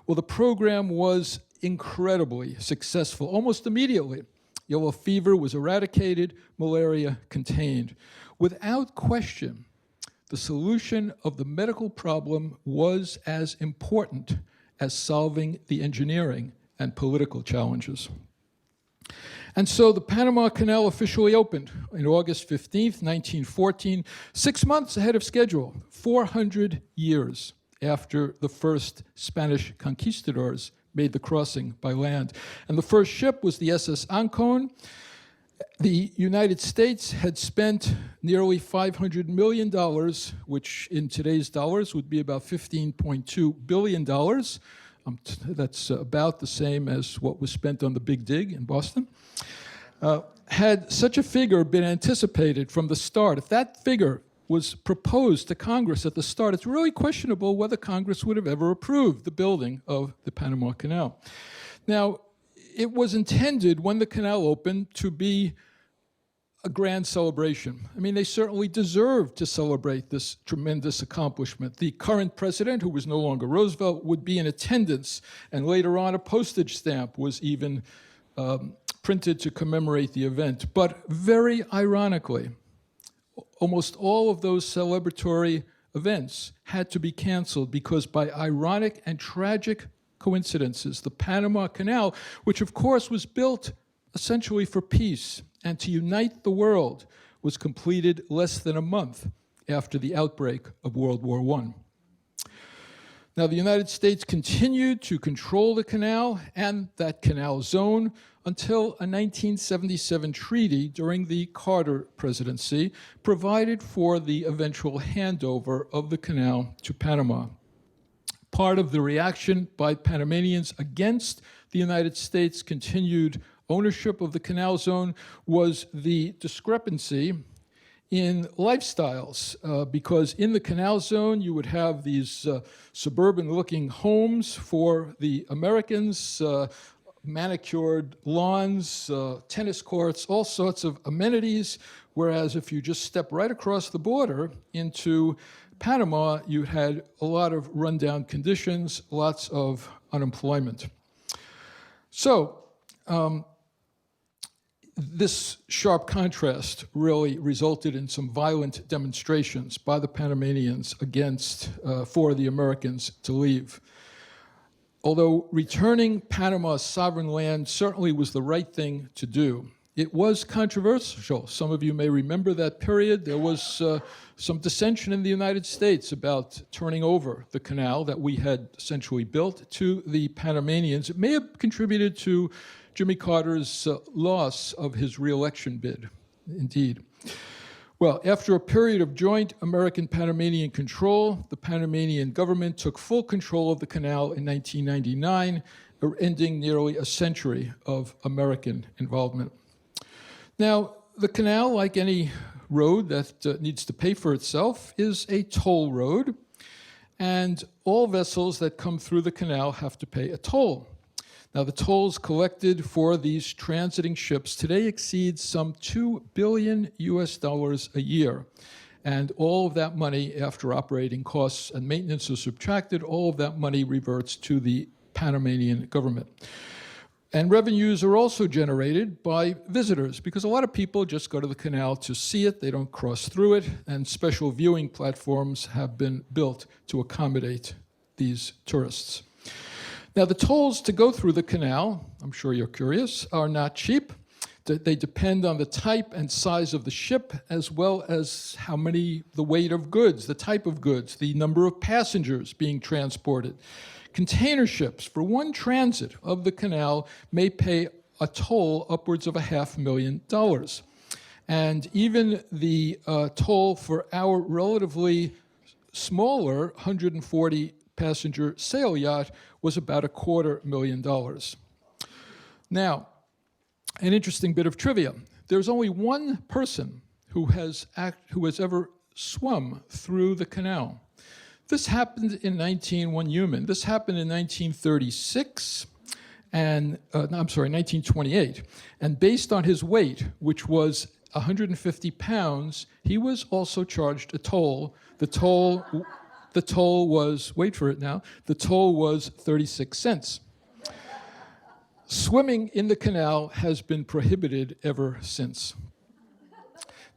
Well, the program was incredibly successful. Almost immediately, yellow fever was eradicated, malaria contained. Without question, the solution of the medical problem was as important as solving the engineering and political challenges. And so the Panama Canal officially opened on August 15th, 1914, 6 months ahead of schedule, 400 years after the first Spanish conquistadors made the crossing by land. And the first ship was the SS Ancon. The United States had spent nearly $500 million, which in today's dollars would be about $15.2 billion. That's about the same as what was spent on the Big Dig in Boston. Had such a figure been anticipated from the start, if that figure was proposed to Congress at the start, it's really questionable whether Congress would have ever approved the building of the Panama Canal. Now, it was intended, when the canal opened, to be a grand celebration. I mean, they certainly deserved to celebrate this tremendous accomplishment. The current president, who was no longer Roosevelt, would be in attendance, and later on a postage stamp was even printed to commemorate the event. But very ironically, almost all of those celebratory events had to be canceled because, by ironic and tragic coincidences, the Panama Canal, which of course was built essentially for peace and to unite the world, was completed less than a month after the outbreak of World War I. Now, the United States continued to control the canal and that canal zone until a 1977 treaty during the Carter presidency provided for the eventual handover of the canal to Panama. Part of the reaction by Panamanians against the United States' continued ownership of the canal zone was the discrepancy in lifestyles, because in the canal zone you would have these suburban-looking homes for the Americans, manicured lawns, tennis courts, all sorts of amenities, whereas if you just step right across the border into Panama, you had a lot of rundown conditions, lots of unemployment. So, this sharp contrast really resulted in some violent demonstrations by the Panamanians for the Americans to leave. Although returning Panama's sovereign land certainly was the right thing to do, it was controversial. Some of you may remember that period. There was some dissension in the United States about turning over the canal that we had essentially built to the Panamanians. It may have contributed to Jimmy Carter's loss of his re-election bid, indeed. Well, after a period of joint American-Panamanian control, the Panamanian government took full control of the canal in 1999, ending nearly a century of American involvement. Now, the canal, like any road that needs to pay for itself, is a toll road, and all vessels that come through the canal have to pay a toll. Now, the tolls collected for these transiting ships today exceed some $2 billion a year. And all of that money, after operating costs and maintenance are subtracted, all of that money reverts to the Panamanian government. And revenues are also generated by visitors, because a lot of people just go to the canal to see it. They don't cross through it, and special viewing platforms have been built to accommodate these tourists. Now, the tolls to go through the canal, I'm sure you're curious, are not cheap. They depend on the type and size of the ship, as well as the weight of goods, the type of goods, the number of passengers being transported. Container ships, for one transit of the canal, may pay a toll upwards of $500,000. And even the toll for our relatively smaller 140 passenger sail yacht was about $250,000. Now, an interesting bit of trivia. There's only one person who has ever swum through the canal. This happened in 1936, and 1928. And based on his weight, which was 150 pounds, he was also charged a toll. The toll was, wait for it now, the toll was 36 cents. Swimming in the canal has been prohibited ever since.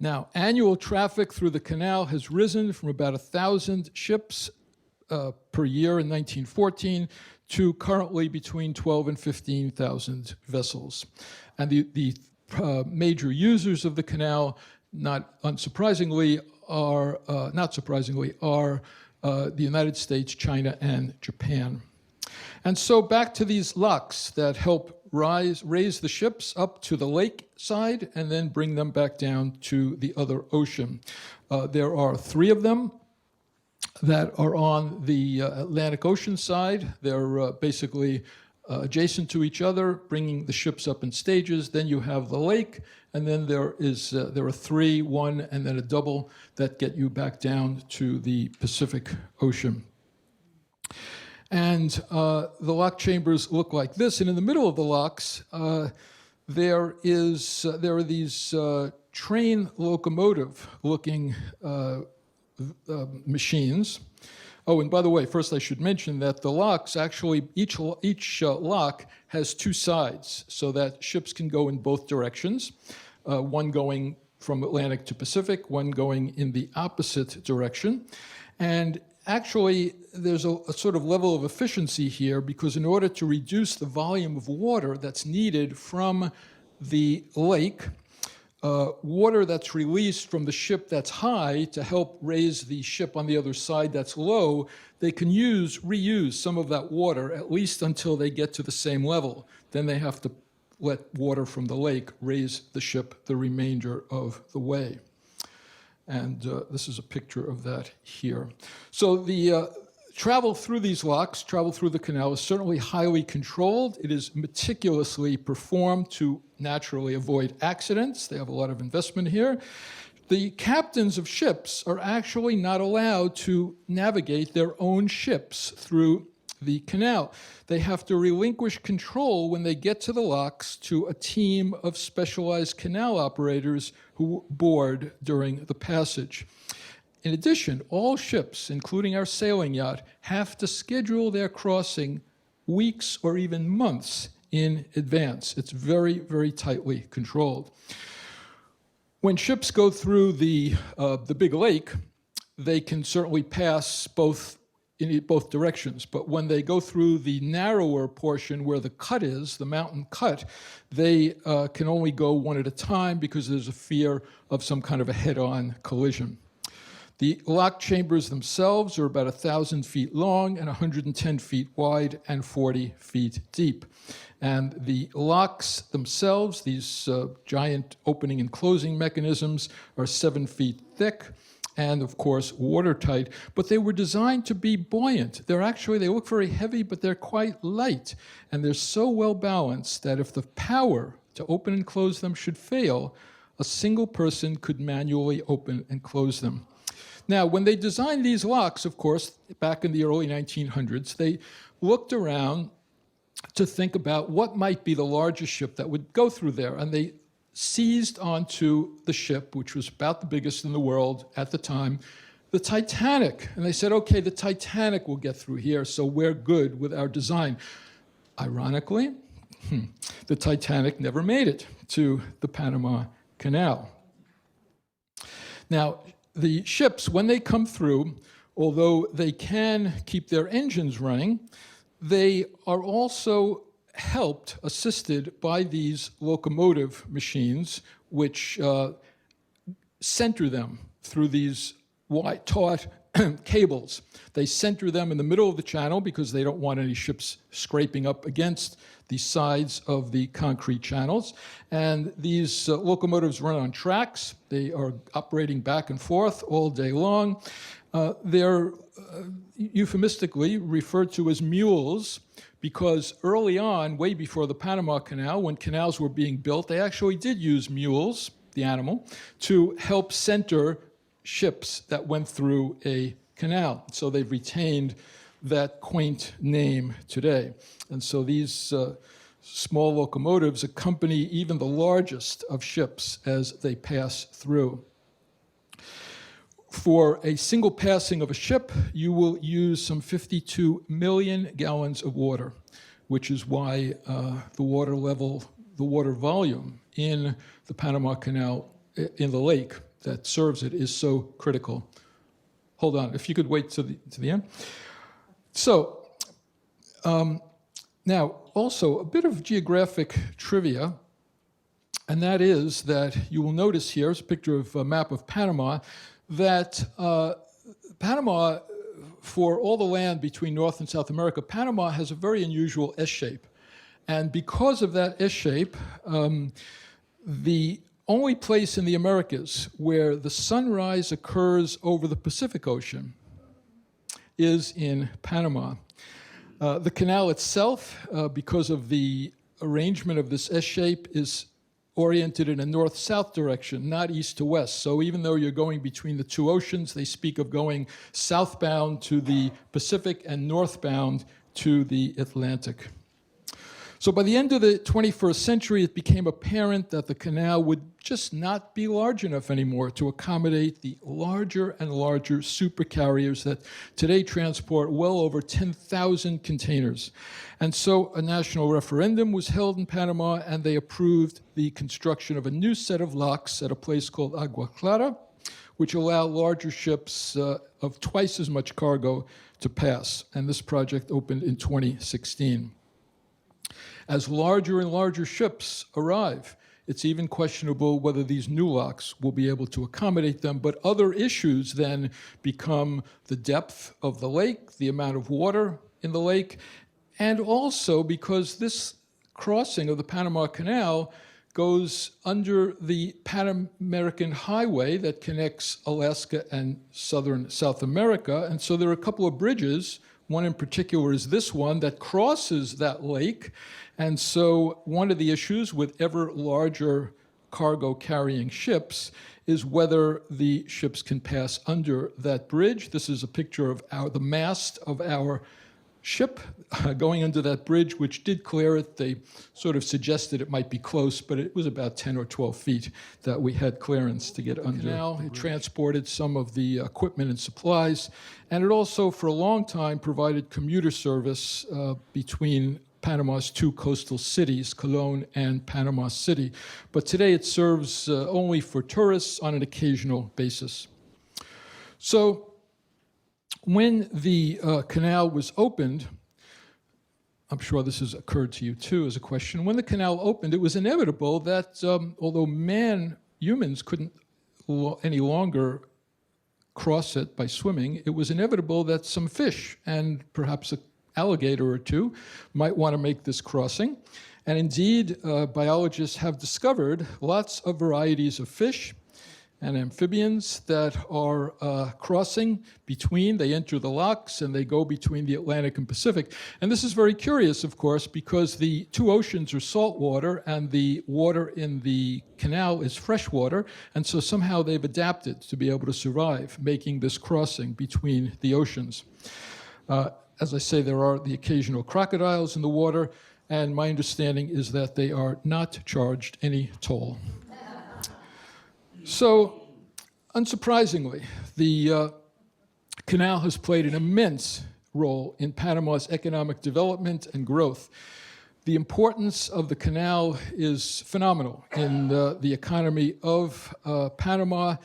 Now, annual traffic through the canal has risen from about 1,000 ships per year in 1914 to currently between 12 and 15,000 vessels. And the major users of the canal, not surprisingly, are the United States, China, and Japan. And so back to these locks that help raise the ships up to the lake side and then bring them back down to the other ocean. There are 3 of them that are on the Atlantic Ocean side. They're basically adjacent to each other, bringing the ships up in stages. Then you have the lake, and then there are three, one, and then a double that get you back down to the Pacific Ocean. And the lock chambers look like this, and in the middle of the locks, there are these train locomotive-looking machines. Oh, and by the way, first I should mention that the locks actually, each lock has two sides, so that ships can go in both directions, one going from Atlantic to Pacific, one going in the opposite direction. And actually, there's a sort of level of efficiency here, because in order to reduce the volume of water that's needed from the lake, water that's released from the ship that's high to help raise the ship on the other side that's low, they can reuse some of that water, at least until they get to the same level. Then they have to let water from the lake raise the ship the remainder of the way. And this is a picture of that here. So the travel through these locks, travel through the canal, is certainly highly controlled. It is meticulously performed to naturally avoid accidents. They have a lot of investment here. The captains of ships are actually not allowed to navigate their own ships through the canal. They have to relinquish control when they get to the locks to a team of specialized canal operators who board during the passage. In addition, all ships, including our sailing yacht, have to schedule their crossing weeks or even months in advance. It's very, very tightly controlled. When ships go through the big lake, they can certainly pass in both directions. But when they go through the narrower portion where the cut is, the mountain cut, they can only go one at a time because there's a fear of some kind of a head-on collision. The lock chambers themselves are about 1,000 feet long and 110 feet wide and 40 feet deep. And the locks themselves, these giant opening and closing mechanisms, are 7 feet thick and, of course, watertight. But they were designed to be buoyant. They look very heavy, but they're quite light. And they're so well balanced that if the power to open and close them should fail, a single person could manually open and close them. Now, when they designed these locks, of course, back in the early 1900s, they looked around to think about what might be the largest ship that would go through there. And they seized onto the ship, which was about the biggest in the world at the time, the Titanic. And they said, okay, the Titanic will get through here, so we're good with our design. Ironically, the Titanic never made it to the Panama Canal. Now, the ships, when they come through, although they can keep their engines running, they are also assisted by these locomotive machines, which center them through these taut cables. They center them in the middle of the channel because they don't want any ships scraping up against the sides of the concrete channels. And these locomotives run on tracks. They are operating back and forth all day long. They're euphemistically referred to as mules because early on, way before the Panama Canal, when canals were being built, they actually did use mules, the animal, to help center ships that went through a canal. So they've retained that quaint name today. And so these small locomotives accompany even the largest of ships as they pass through. For a single passing of a ship, you will use some 52 million gallons of water, which is why the water volume in the Panama Canal, in the lake that serves it, is so critical. Hold on, if you could wait to the end. So, now, also, a bit of geographic trivia, and that is that you will notice here, it's a picture of a map of Panama, that Panama, for all the land between North and South America, Panama has a very unusual S-shape. And because of that S-shape, the only place in the Americas where the sunrise occurs over the Pacific Ocean is in Panama. The canal itself, because of the arrangement of this S-shape, is oriented in a north-south direction, not east to west. So even though you're going between the two oceans, they speak of going southbound to the Pacific and northbound to the Atlantic. So by the end of the 21st century, it became apparent that the canal would just not be large enough anymore to accommodate the larger and larger supercarriers that today transport well over 10,000 containers. And so a national referendum was held in Panama, and they approved the construction of a new set of locks at a place called Agua Clara, which allow larger ships of twice as much cargo to pass. And this project opened in 2016. As larger and larger ships arrive, it's even questionable whether these new locks will be able to accommodate them. But other issues then become the depth of the lake, the amount of water in the lake, and also because this crossing of the Panama Canal goes under the Pan American Highway that connects Alaska and southern South America. And so there are a couple of bridges. One in particular is this one that crosses that lake. And so one of the issues with ever larger cargo carrying ships is whether the ships can pass under that bridge. This is a picture of the mast of our ship going under that bridge, which did clear it. They sort of suggested it might be close, but it was about 10 or 12 feet that we had clearance to get under. Now it transported some of the equipment and supplies, and it also, for a long time, provided commuter service between Panama's two coastal cities, Colón and Panama City. But today it serves only for tourists on an occasional basis. So when the canal was opened, I'm sure this has occurred to you too as a question, when the canal opened, it was inevitable that although humans couldn't any longer cross it by swimming, it was inevitable that some fish and perhaps an alligator or two might want to make this crossing. And indeed, biologists have discovered lots of varieties of fish and amphibians that are crossing between. They enter the locks and they go between the Atlantic and Pacific. And this is very curious, of course, because the two oceans are salt water and the water in the canal is fresh water. And so somehow they've adapted to be able to survive making this crossing between the oceans. As I say, there are the occasional crocodiles in the water, and my understanding is that they are not charged any toll. So, unsurprisingly, the canal has played an immense role in Panama's economic development and growth. The importance of the canal is phenomenal in the economy of Panama.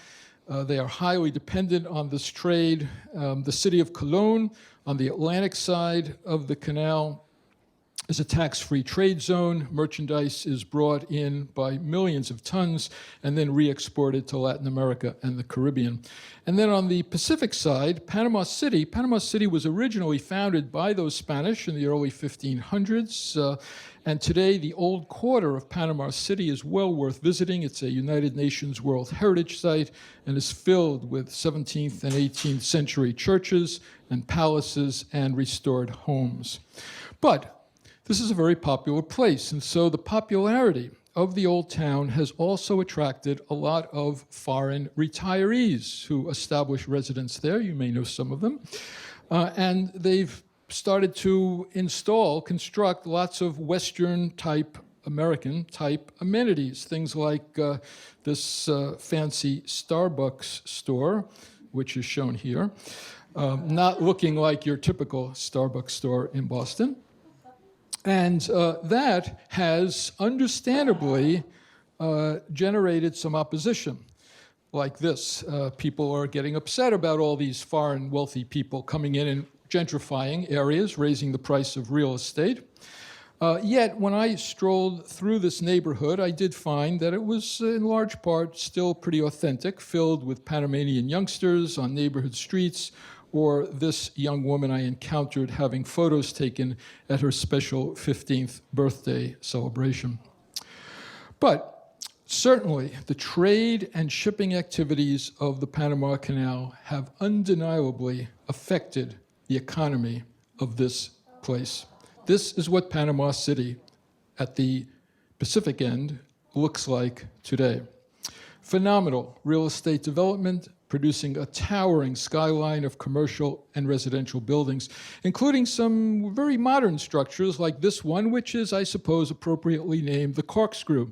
They are highly dependent on this trade. The city of Colón, on the Atlantic side of the canal, is a tax-free trade zone. Merchandise is brought in by millions of tons and then re-exported to Latin America and the Caribbean. And then on the Pacific side, Panama City was originally founded by those Spanish in the early 1500s. And today, the old quarter of Panama City is well worth visiting. It's a United Nations World Heritage Site and is filled with 17th and 18th century churches and palaces and restored homes. But this is a very popular place, and so the popularity of the old town has also attracted a lot of foreign retirees who establish residence there. You may know some of them. And they've started to construct lots of Western-type, American-type amenities, things like this fancy Starbucks store, which is shown here, not looking like your typical Starbucks store in Boston. And that has understandably generated some opposition like this. People are getting upset about all these foreign wealthy people coming in and gentrifying areas, raising the price of real estate. Yet, when I strolled through this neighborhood, I did find that it was in large part still pretty authentic, filled with Panamanian youngsters on neighborhood streets, or this young woman I encountered having photos taken at her special 15th birthday celebration. But certainly, the trade and shipping activities of the Panama Canal have undeniably affected the economy of this place. This is what Panama City at the Pacific end looks like today. Phenomenal real estate development, producing a towering skyline of commercial and residential buildings, including some very modern structures like this one, which is, I suppose, appropriately named the Corkscrew.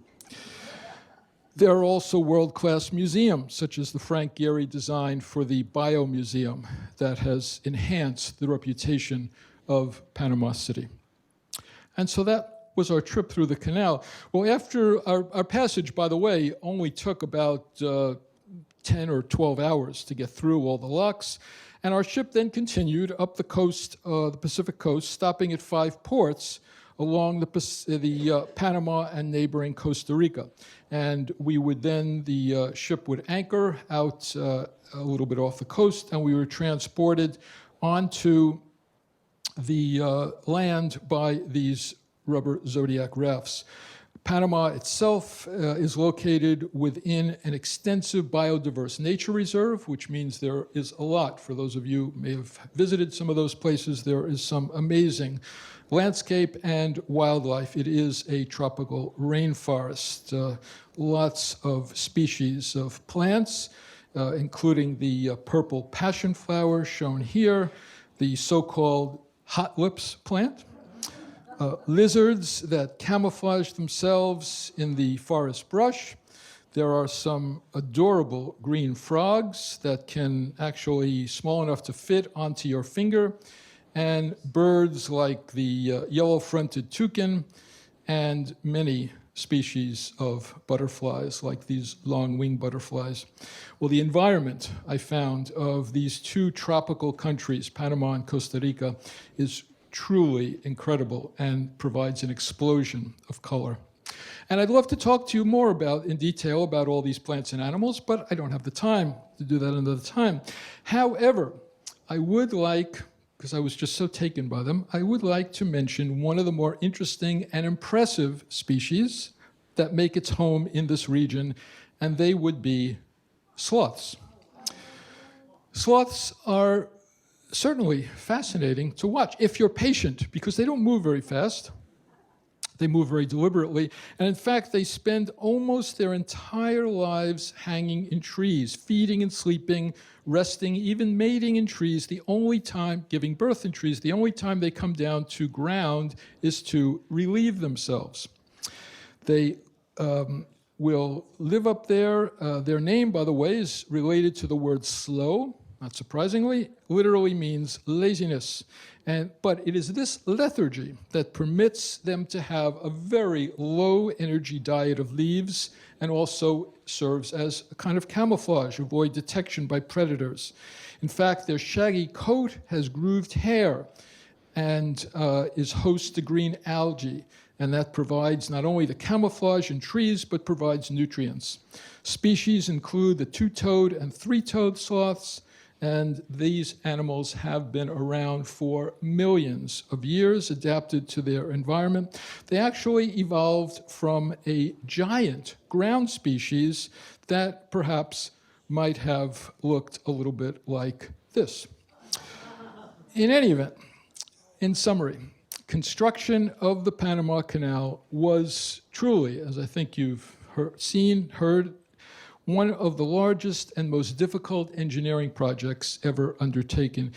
There are also world-class museums, such as the Frank Gehry design for the Biomuseum that has enhanced the reputation of Panama City. And so that was our trip through the canal. Well, after our passage, by the way, only took about 10 or 12 hours to get through all the locks, and our ship then continued up the coast, the Pacific coast, stopping at 5 ports along the Panama and neighboring Costa Rica. And we would then, the ship would anchor out a little bit off the coast, and we were transported onto the land by these rubber Zodiac rafts. Panama itself is located within an extensive biodiverse nature reserve, which means there is a lot. For those of you who may have visited some of those places, there is some amazing landscape and wildlife. It is a tropical rainforest. Lots of species of plants, including the purple passion flower shown here, the so-called hot lips plant, lizards that camouflage themselves in the forest brush. There are some adorable green frogs that can actually small enough to fit onto your finger, and birds like the yellow-fronted toucan, and many species of butterflies, like these long-winged butterflies. Well, the environment, I found, of these 2 tropical countries, Panama and Costa Rica, is truly incredible and provides an explosion of color. And I'd love to talk to you more in detail about all these plants and animals, but I don't have the time to do that another time. However, I would like, because I was just so taken by them, I would like to mention one of the more interesting and impressive species that make its home in this region, and they would be sloths. Sloths are certainly fascinating to watch if you're patient, because they don't move very fast. They move very deliberately. And in fact, they spend almost their entire lives hanging in trees, feeding and sleeping, resting, even mating in trees. The only time, giving birth in trees, the only time they come down to ground is to relieve themselves. They will live up there. Their name, by the way, is related to the word slow. Not surprisingly, literally means laziness. But it is this lethargy that permits them to have a very low-energy diet of leaves, and also serves as a kind of camouflage, avoid detection by predators. In fact, their shaggy coat has grooved hair and is host to green algae, and that provides not only the camouflage in trees, but provides nutrients. Species include the 2-toed and 3-toed sloths, and these animals have been around for millions of years, adapted to their environment. They actually evolved from a giant ground species that perhaps might have looked a little bit like this. In any event, in summary, construction of the Panama Canal was truly, as I think you've heard, one of the largest and most difficult engineering projects ever undertaken.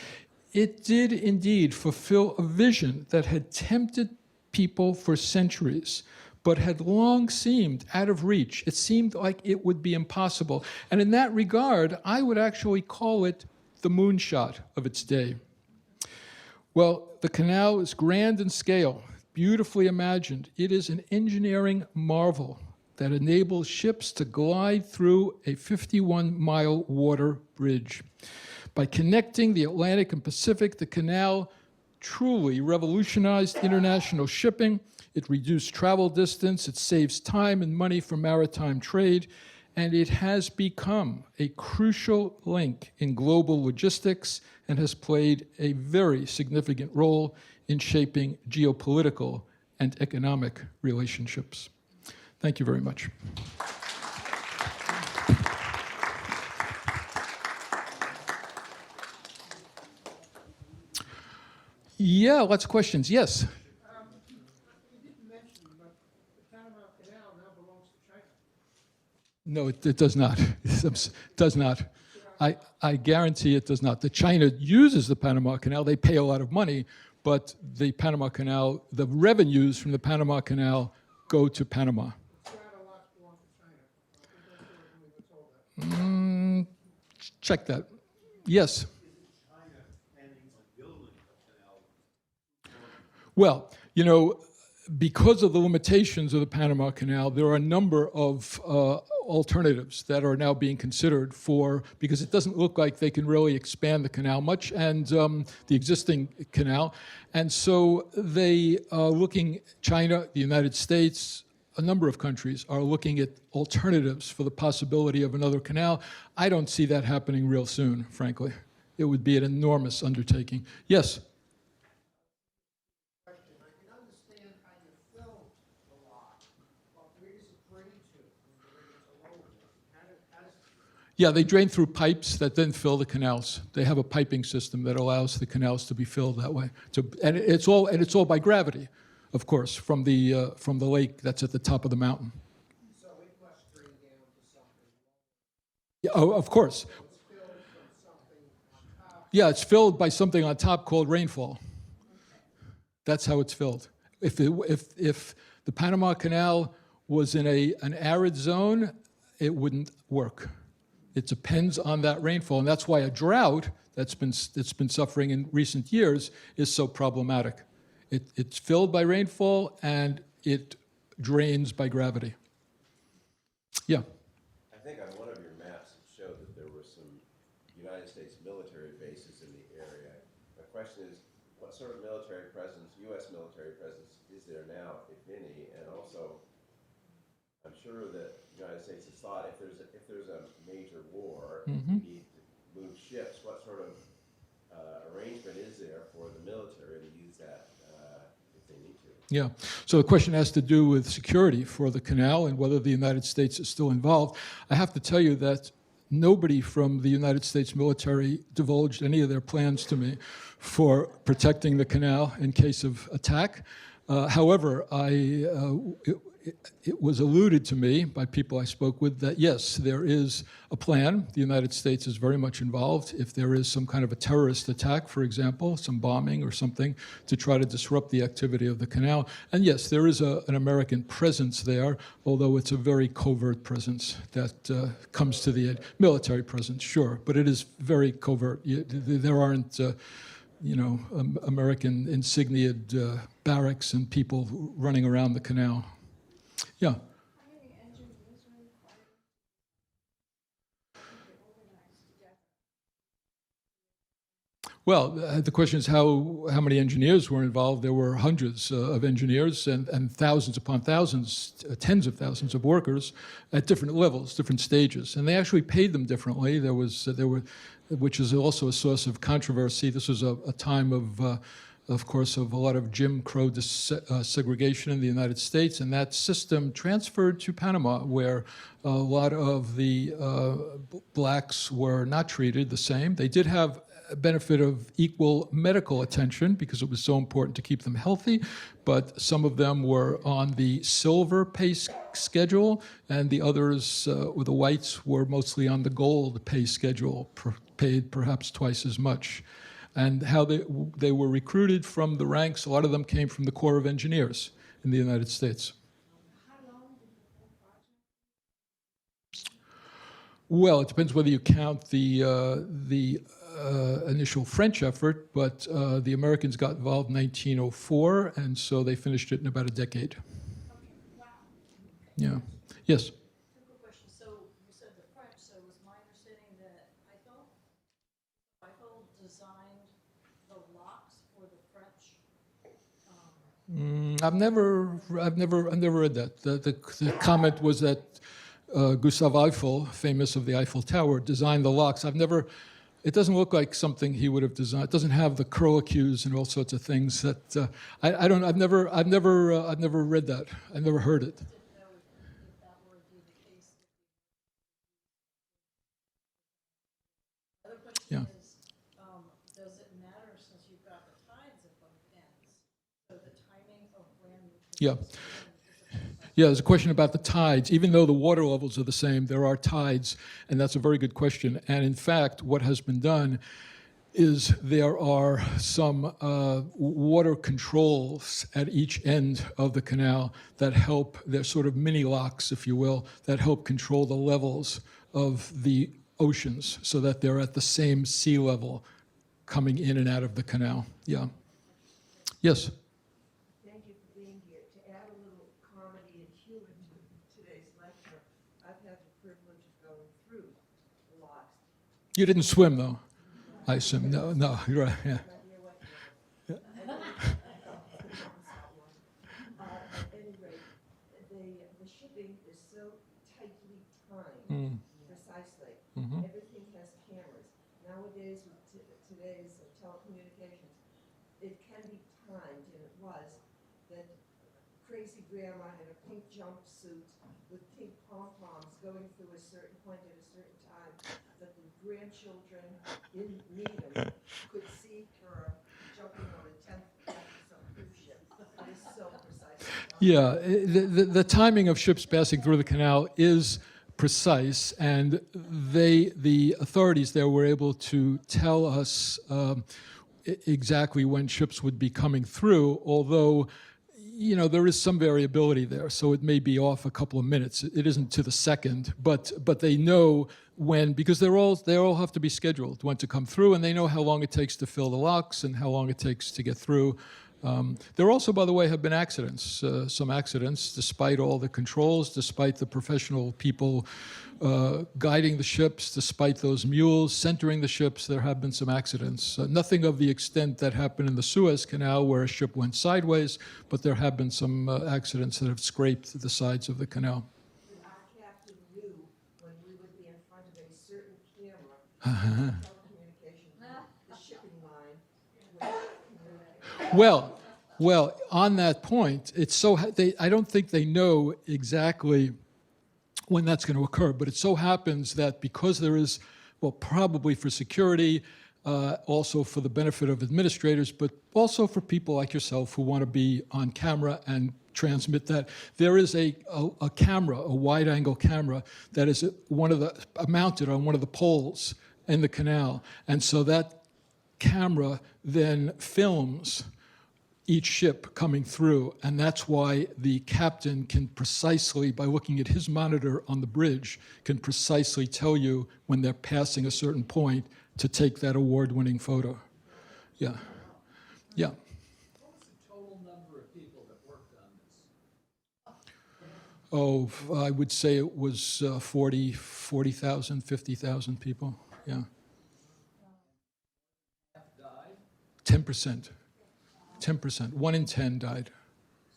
It did indeed fulfill a vision that had tempted people for centuries, but had long seemed out of reach. It seemed like it would be impossible. And in that regard, I would actually call it the moonshot of its day. Well, the canal is grand in scale, beautifully imagined. It is an engineering marvel that enables ships to glide through a 51-mile water bridge. By connecting the Atlantic and Pacific, the canal truly revolutionized international shipping. It reduced travel distance, it saves time and money for maritime trade, and it has become a crucial link in global logistics and has played a very significant role in shaping geopolitical and economic relationships. Thank you very much. Yeah, lots of questions. Yes? You didn't mention, but the Panama Canal now belongs to China. No, it does not. It does not. I guarantee it does not. The China uses the Panama Canal. They pay a lot of money, but the Panama Canal, the revenues from the Panama Canal go to Panama. Check that. Yes. Well, you know, because of the limitations of the Panama Canal, there are a number of alternatives that are now being considered for, because it doesn't look like they can really expand the canal much, and the existing canal. And so they are looking, China, the United States, a number of countries are looking at alternatives for the possibility of another canal. I don't see that happening real soon, frankly. It would be an enormous undertaking. Yes? Yeah, they drain through pipes that then fill the canals. They have a piping system that allows the canals to be filled that way. And it's all by gravity, of course, from the lake that's at the top of the mountain. So it must drain down to something. Yeah, oh, of course. It's filled from something on top. Yeah, it's filled by something on top called rainfall. That's how it's filled. If the Panama Canal was in an arid zone, it wouldn't work. It depends on that rainfall, and that's why a drought that's been suffering in recent years is so problematic. It's filled by rainfall, and it drains by gravity. Yeah. I think on one of your maps it showed that there were some United States military bases in the area. My question is, what sort of military presence, U.S. military presence, is there now, if any? And also, I'm sure that the United States has thought if there's a major war, you need to move ships. What sort of arrangement is there for the military to use that if they need to? Yeah. So the question has to do with security for the canal and whether the United States is still involved. I have to tell you that nobody from the United States military divulged any of their plans to me for protecting the canal in case of attack. However, it was alluded to me by people I spoke with that, yes, there is a plan. The United States is very much involved. If there is some kind of a terrorist attack, for example, some bombing or something, to try to disrupt the activity of the canal. And yes, there is an American presence there, although it's a very covert presence that comes to the end. Military presence, sure, but it is very covert. There aren't American insigniaed barracks and people running around the canal. Yeah. How many engineers are required to be organized together? Well, the question is how many engineers were involved. There were hundreds of engineers and thousands upon thousands, tens of thousands of workers at different levels, different stages. And they actually paid them differently. There were, which is also a source of controversy. This was a time of course, of a lot of Jim Crow segregation in the United States, and that system transferred to Panama, where a lot of the blacks were not treated the same. They did have a benefit of equal medical attention because it was so important to keep them healthy, but some of them were on the silver pay schedule, and the others, the whites, were mostly on the gold pay schedule, paid perhaps twice as much. And how they were recruited from the ranks, a lot of them came from the Corps of Engineers in the United States. How long did the whole project? Well, it depends whether you count the initial French effort, but the Americans got involved in 1904, and so they finished it in about a decade. Okay, wow. Yeah. Yes? Simple question. So you said the French, so it was my understanding that Eiffel designed the locks for the French. I've never read that. The comment was that Gustave Eiffel, famous of the Eiffel Tower, designed the locks. It doesn't look like something he would have designed. It doesn't have the curlicues and all sorts of things that I've never read that. I've never heard it. Didn't know if that were indeed the case. Other question Yeah. is, does it matter since you've got the tides at both ends? So the timing of when. Yeah. Yeah, there's a question about the tides. Even though the water levels are the same, there are tides, and that's a very good question. And in fact, what has been done is there are some water controls at each end of the canal that help, they're sort of mini locks, if you will, that help control the levels of the oceans so that they're at the same sea level coming in and out of the canal. Yeah. Yes? Thank you for being here. To add a little comedy and humor to today's lecture, I've had the privilege of going through the locks. You didn't swim, though, I assume. No, no, you're right, yeah. Not near what At any rate, the shipping is so tightly timed, precisely. Everything has cameras. Nowadays, with today's telecommunications, it can be timed, and it was, that crazy grandma in a pink jumpsuit with pink pom-poms going through a certain point at a certain time, that the grandchildren in Needham could see her jumping on a 10th deck of some cruise ship. It is so precise. Yeah, the timing of ships passing through the canal is precise, and the authorities there were able to tell us exactly when ships would be coming through, although, you know, there is some variability there, so it may be off a couple of minutes. It isn't to the second, but they know when, because they all have to be scheduled when to come through, and they know how long it takes to fill the locks and how long it takes to get through. There also, by the way, have been accidents, some accidents, despite all the controls, despite the professional people guiding the ships, despite those mules centering the ships, there have been some accidents. Nothing of the extent that happened in the Suez Canal where a ship went sideways, but there have been some accidents that have scraped the sides of the canal. Our captain knew when we would be in front of a certain camera, telecommunications, the shipping line would communicate. Well, on that point, it's so I don't think they know exactly when that's going to occur, but it so happens that because there is, well, probably for security, also for the benefit of administrators, but also for people like yourself who want to be on camera and transmit that, there is a camera, a wide-angle camera that is mounted on one of the poles in the canal, and so that camera then films each ship coming through, and that's why the captain can precisely, by looking at his monitor on the bridge, can precisely tell you when they're passing a certain point to take that award-winning photo. Yeah. Yeah. What was the total number of people that worked on this? Oh, I would say it was 40,000, 50,000 people. Yeah. Half died, 10%. 10%. 1 in 10 died.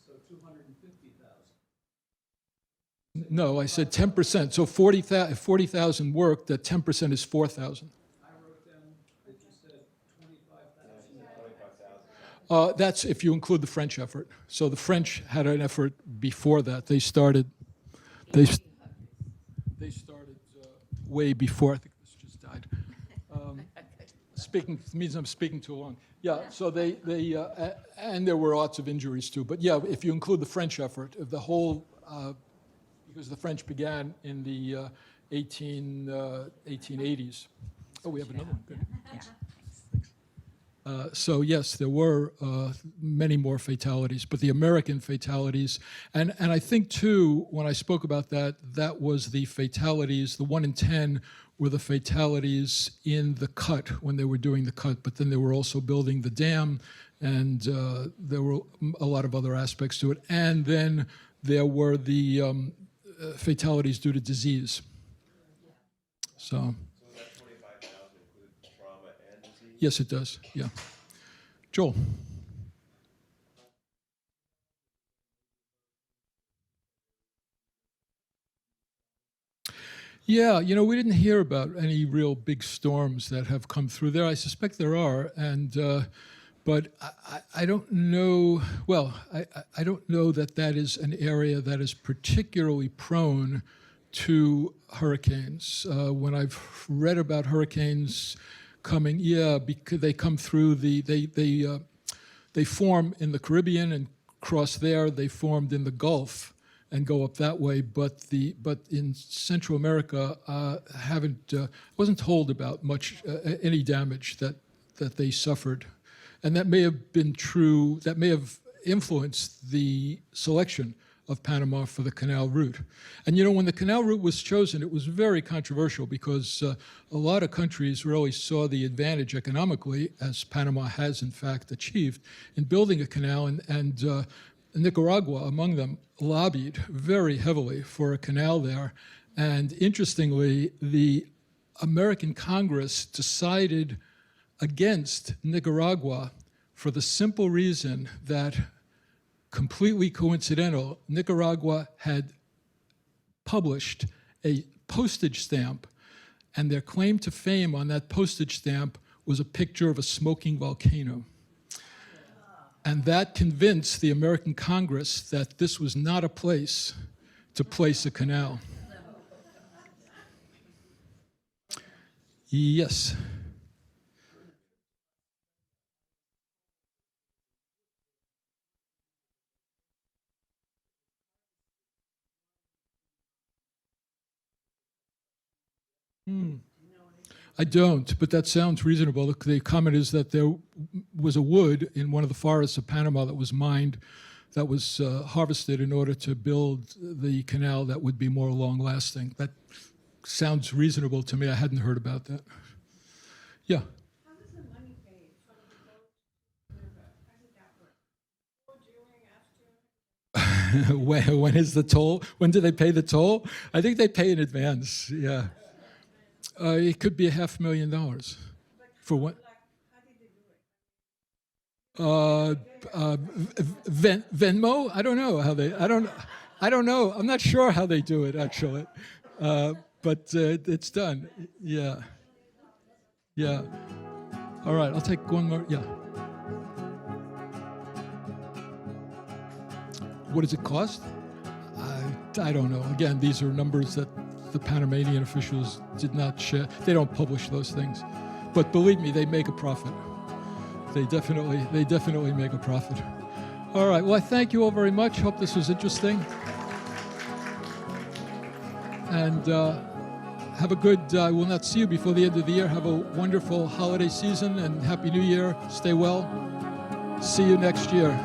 so 250,000. No, I said 10%. So 40,000 worked, that 10% is 4,000. I wrote down that you said 25,000. That's if you include the French effort. So the French had an effort before that. They started way before. I think this just died. Speaking means I'm speaking too long. Yeah. So and there were lots of injuries too. But yeah, if you include the French effort, if the whole, because the French began in the 1880s. Oh, we have another one. Good. Thanks. So yes, there were many more fatalities, but the American fatalities, and I think too, when I spoke about that, that was the fatalities, the 1 in 10 were the fatalities in the cut, when they were doing the cut, but then they were also building the dam, and there were a lot of other aspects to it. And then there were the fatalities due to disease. So that 25,000 include trauma and disease? yes, it does, yeah. Joel? Yeah, you know, we didn't hear about any real big storms that have come through there. I suspect there are, but I don't know. Well, I don't know that that is an area that is particularly prone to hurricanes. When I've read about hurricanes coming, yeah, because they come through they form in the Caribbean and cross there. They formed in the Gulf and go up that way. But in Central America, wasn't told about much any damage that they suffered, and that may have been true. That may have influenced the selection of Panama for the canal route. And when the canal route was chosen, it was very controversial because a lot of countries really saw the advantage economically, as Panama has in fact achieved, in building a canal, and Nicaragua among them lobbied very heavily for a canal there. And interestingly, the American Congress decided against Nicaragua for the simple reason that, completely coincidental, Nicaragua had published a postage stamp, and their claim to fame on that postage stamp was a picture of a smoking volcano. And that convinced the American Congress that this was not a place to place a canal. Yes. I don't, but that sounds reasonable. The comment is that there was a wood in one of the forests of Panama that was mined, that was harvested in order to build the canal that would be more long-lasting. That sounds reasonable to me. I hadn't heard about that. Yeah. How does the money paid from the boat to the river? How did that work? Before, during, after? When is the toll? When do they pay the toll? I think they pay in advance. Yeah. It could be $500,000 for what? How did they do it? Venmo? I don't know how they. I don't know. I'm not sure how they do it actually, but it's done. Yeah. Yeah. All right. I'll take one more. Yeah. What does it cost? I don't know. Again, these are numbers that the Panamanian officials did not share. They don't publish those things. But believe me, they make a profit. They definitely make a profit. All right, well, I thank you all very much. Hope this was interesting. And have a good, I will not see you before the end of the year. Have a wonderful holiday season and Happy New Year. Stay well. See you next year.